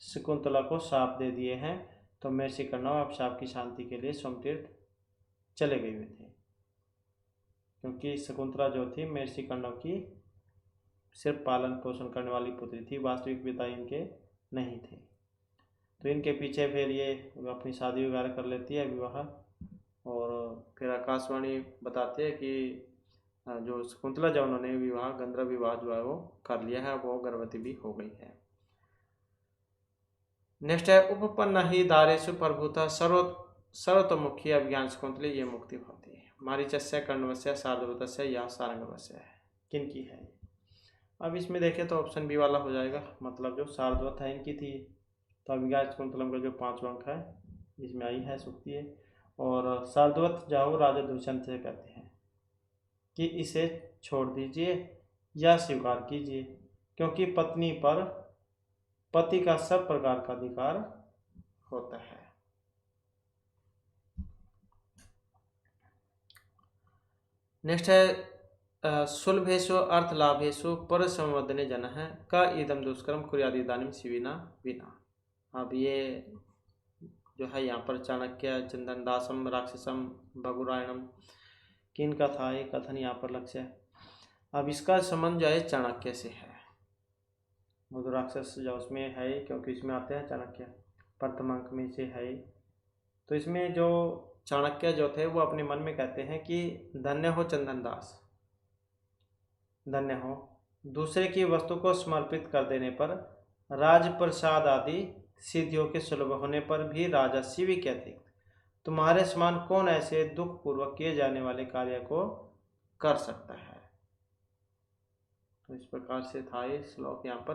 शकुंतला को शाप दे दिए हैं, तो महर्षि कण्व अब शाप की शांति के लिए सोमतीर्थ चले गए हुए थे, क्योंकि शकुंतला जो थी महर्षि कण्व की सिर्फ पालन पोषण करने वाली पुत्री थी, वास्तविक पिता इनके नहीं थे। तो इनके पीछे फिर ये अपनी शादी वगैरह कर लेती है, विवाह, और फिर आकाशवाणी बताती है कि जो शकुंतला जो उन्होंने विवाह गंधर्व विवाह जो है वो कर लिया है, वो गर्भवती भी हो गई है। नेक्स्ट है उपपन्न ही दारेशु प्रभुता सर्वतोमुखी अभिज्ञान शकुंतली ये मुक्ति होती है। मारीचस्य, कर्णवस्य, शार्दूलस्य या सारंगवस्य है, किन की है? अब इसमें देखें तो ऑप्शन बी वाला हो जाएगा, मतलब जो शार्दूल है इनकी थी। तो अभिज्ञान शकुंतलम का जो 5वां अंक है इसमें आई है सुक्ति है। और शार्दूल जाओ राजा दुष्यंत से कहते हैं कि इसे छोड़ दीजिए या स्वीकार कीजिए, क्योंकि पत्नी पर पति का सब प्रकार का अधिकार होता है। नेक्स्ट है सुलभेशु अर्थलाभेशु पर संवर्धने जन है का इदम दुष्कर्म कुर्यादि दानिम शिविना विना। अब ये जो है यहाँ पर चाणक्य, चंदन दासम, राक्षसम, भगुरायणम, किन का था ये कथन यहाँ पर लक्ष्य है। अब इसका संबंध जो है चाणक्य से है। मुद्राक्षस जो उसमें है, क्योंकि इसमें आते हैं चाणक्य, प्रथम अंक में से है। तो इसमें जो चाणक्य जो थे वो अपने मन में कहते हैं कि धन्य हो चंदन दास, धन्य हो। दूसरे की वस्तु को समर्पित कर देने पर राजप्रसाद आदि सिद्धियों के सुलभ होने पर भी राजा शिव के अतिरिक्त तुम्हारे समान कौन ऐसे दुख पूर्वक किए जाने वाले कार्य को कर सकता है। तो इस प्रकार से था ये श्लोक। यहाँ पर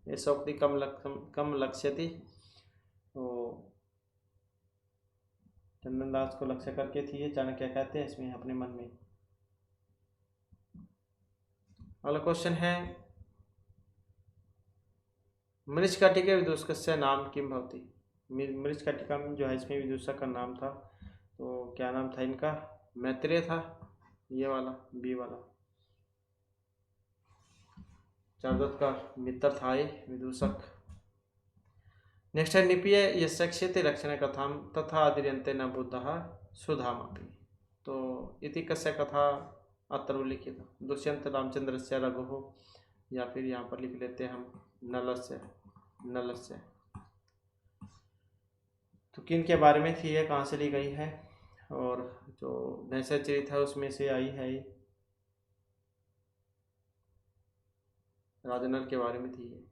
ये शोक्ति कम लक्ष्यति, तो चंदन दास को लक्ष्य करके थी ये, चाणक्य कहते हैं इसमें अपने मन में। अगला क्वेश्चन है मृच्छकटिके विदूषकस्य नाम किम भवति। मृच्छकटिका में जो है इसमें विदूषक का नाम था, तो क्या नाम था इनका? मैत्रेय था, ये वाला बी वाला। चाणक्य का मित्र था ये विदूषक। नेक्स्ट है निपीय यक्षते रक्षण कथाम तथा आदिर्यन्ते न बुद्धः सुधामपि। तो इति कस्य कथा अत्र लिखित दुष्यंत रामचंद्र से रघु, या फिर यहाँ पर लिख लेते हैं हम नलस्य। तो किन के बारे में थी ये, कहाँ से ली गई है? और जो नैसर चरित है उसमें से आई है। राजनल के बारे में थी ये।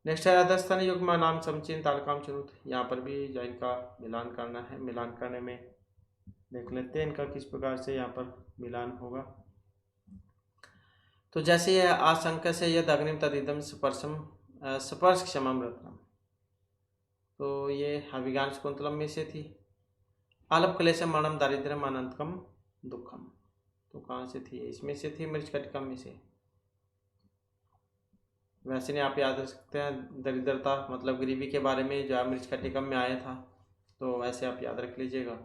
नेक्स्ट है राजस्थान युग में नाम समचीन तालकाम चुरुत। यहाँ पर भी जो इनका मिलान करना है, मिलान करने में देख लेते हैं इनका किस प्रकार से यहाँ पर मिलान होगा। तो जैसे यह आशंका से यद अग्निम तदिदम स्पर्श क्षमम रत्नम, तो ये अभिज्ञान शकुंतलम में से थी। आलप क्लेशम मरणम दारिद्र्यम अनंतकम दुखम, तो कहाँ से थी? इसमें से थी, मृच्छकटिकम में से। वैसे नहीं आप याद रख सकते हैं, दरिद्रता मतलब गरीबी के बारे में जो मृच्छकटिकम में आया था, तो वैसे आप याद रख लीजिएगा।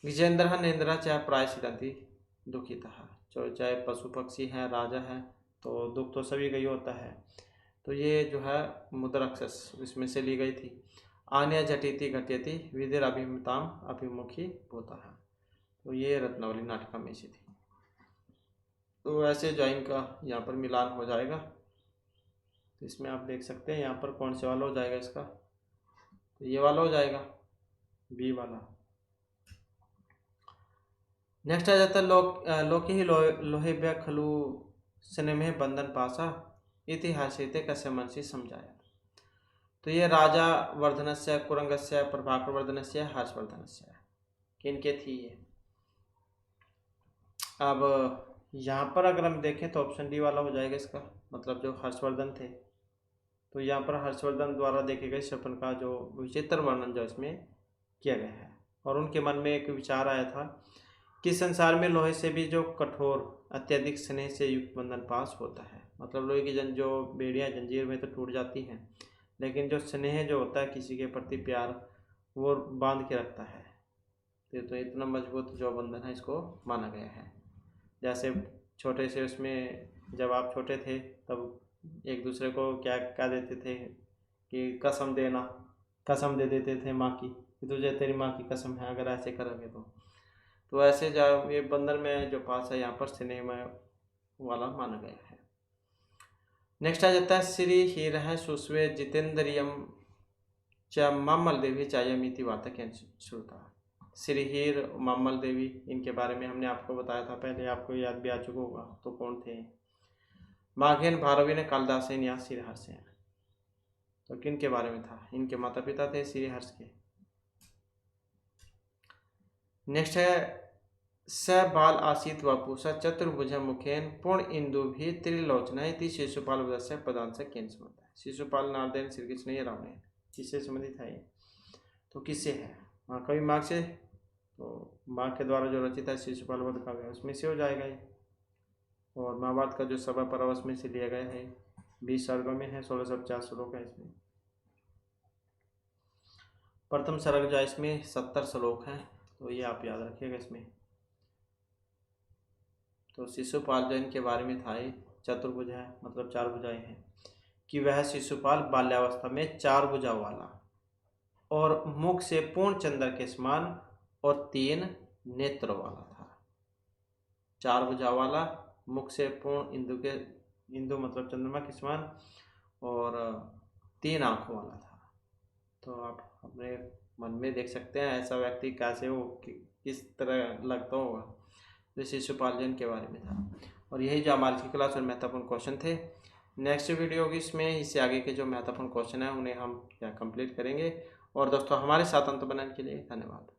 विजेंद्र नेन्द्रा चाहे प्राय सिद्धि दुखिता, जो चाहे पशु पक्षी हैं, राजा है, तो दुख तो सभी का ही होता है। तो ये जो है मुद्राक्षस इसमें से ली गई थी। आन्या झटिति घटियति विधिर अभिमताम अभिमुखी होता है, तो ये रत्नावली नाटका में से थी। तो ऐसे जो इनका यहाँ पर मिलान हो जाएगा। तो इसमें आप देख सकते हैं यहाँ पर कौन से वाला हो जाएगा इसका, तो ये वाला हो जाएगा, बी वाला। नेक्स्ट आ जाता है लोके ही लोहे खलु सिनेमे बंधन पासा इतिहास कस्य मनसी समझाया। तो ये राजा वर्धनस्य, कुरंगस्य, प्रभाकर वर्धनस्य, हर्षवर्धनस्य, किनके थी ये? अब यहाँ पर अगर हम देखें तो ऑप्शन डी वाला हो जाएगा इसका, मतलब जो हर्षवर्धन थे। तो यहाँ पर हर्षवर्धन द्वारा देखे गए स्वप्न का जो विचित्र वर्णन जो इसमें किया गया है, और उनके मन में एक विचार आया था कि संसार में लोहे से भी जो कठोर अत्यधिक स्नेह से युक्त बंधन पास होता है। मतलब लोहे की जो बेड़ियाँ जंजीर में तो टूट जाती हैं, लेकिन जो स्नेह जो होता है किसी के प्रति प्यार, वो बांध के रखता है। तो इतना मजबूत जो बंधन है इसको माना गया है। जैसे छोटे से उसमें जब आप छोटे थे तब एक दूसरे को क्या क्या देते थे कि कसम देना, कसम दे देते थे माँ की कि तुझे तेरी माँ की कसम है अगर ऐसे करोगे तो ऐसे जो ये बंधन में जो पास है यहाँ पर स्नेह में वाला माना गया है। नेक्स्ट आ जाता है श्री हीर है सुस्वे जितेंद्रियम च मामल देवी चायमिति वार्ता के श्रुता। श्री हीर मामल देवी, इनके बारे में हमने आपको बताया था पहले, आपको याद भी आ चुका होगा। तो कौन थे? माघेन भारवी ने कालिदासेन या श्रीहर्षेन, तो किन के बारे में था? इनके माता पिता थे श्रीहर्ष के। नेक्स्ट है स बाल आसीत वापु स चतुर्भुज मुखेन पूर्ण इंदु भी त्रिलोचना इति शिशुपाल वदस्य प्रदान से केन संबंध है। शिशुपाल नारदेन श्री कृष्ण ये रावण है, किससे संबंधित है ये? तो किससे है? महाकवि माघ से। तो माघ के द्वारा जो रचित है शिशुपाल वध काव्य उसमें से हो जाएगा ये। और महाभारत का जो सभा पर्व उसमें से लिया गया है, 20 सर्गों में है, 1650 श्लोक है इसमें। प्रथम सर्ग जो इसमें 70 श्लोक हैं, तो ये आप याद रखिएगा इसमें। तो शिशुपाल जो इनके बारे में था, ये चतुर्भुज है, मतलब 4 भुजाएं हैं, कि वह शिशुपाल बाल्यावस्था में 4 भुजा वाला और मुख से पूर्ण चंद्र के समान और 3 नेत्र वाला था। 4 भुजा वाला, मुख से पूर्ण इंदु मतलब चंद्रमा के समान, और 3 आंखों वाला था। तो आप अपने मन में देख सकते हैं ऐसा व्यक्ति कैसे हो, किस तरह लगता होगा। तो शिशुपाल जैन के बारे में था। और यही जो हमारी की क्लास और महत्वपूर्ण क्वेश्चन थे। नेक्स्ट वीडियो होगी, इसमें इससे आगे के जो महत्वपूर्ण क्वेश्चन है उन्हें हम क्या कंप्लीट करेंगे। और दोस्तों हमारे साथ अंत बनाने के लिए धन्यवाद।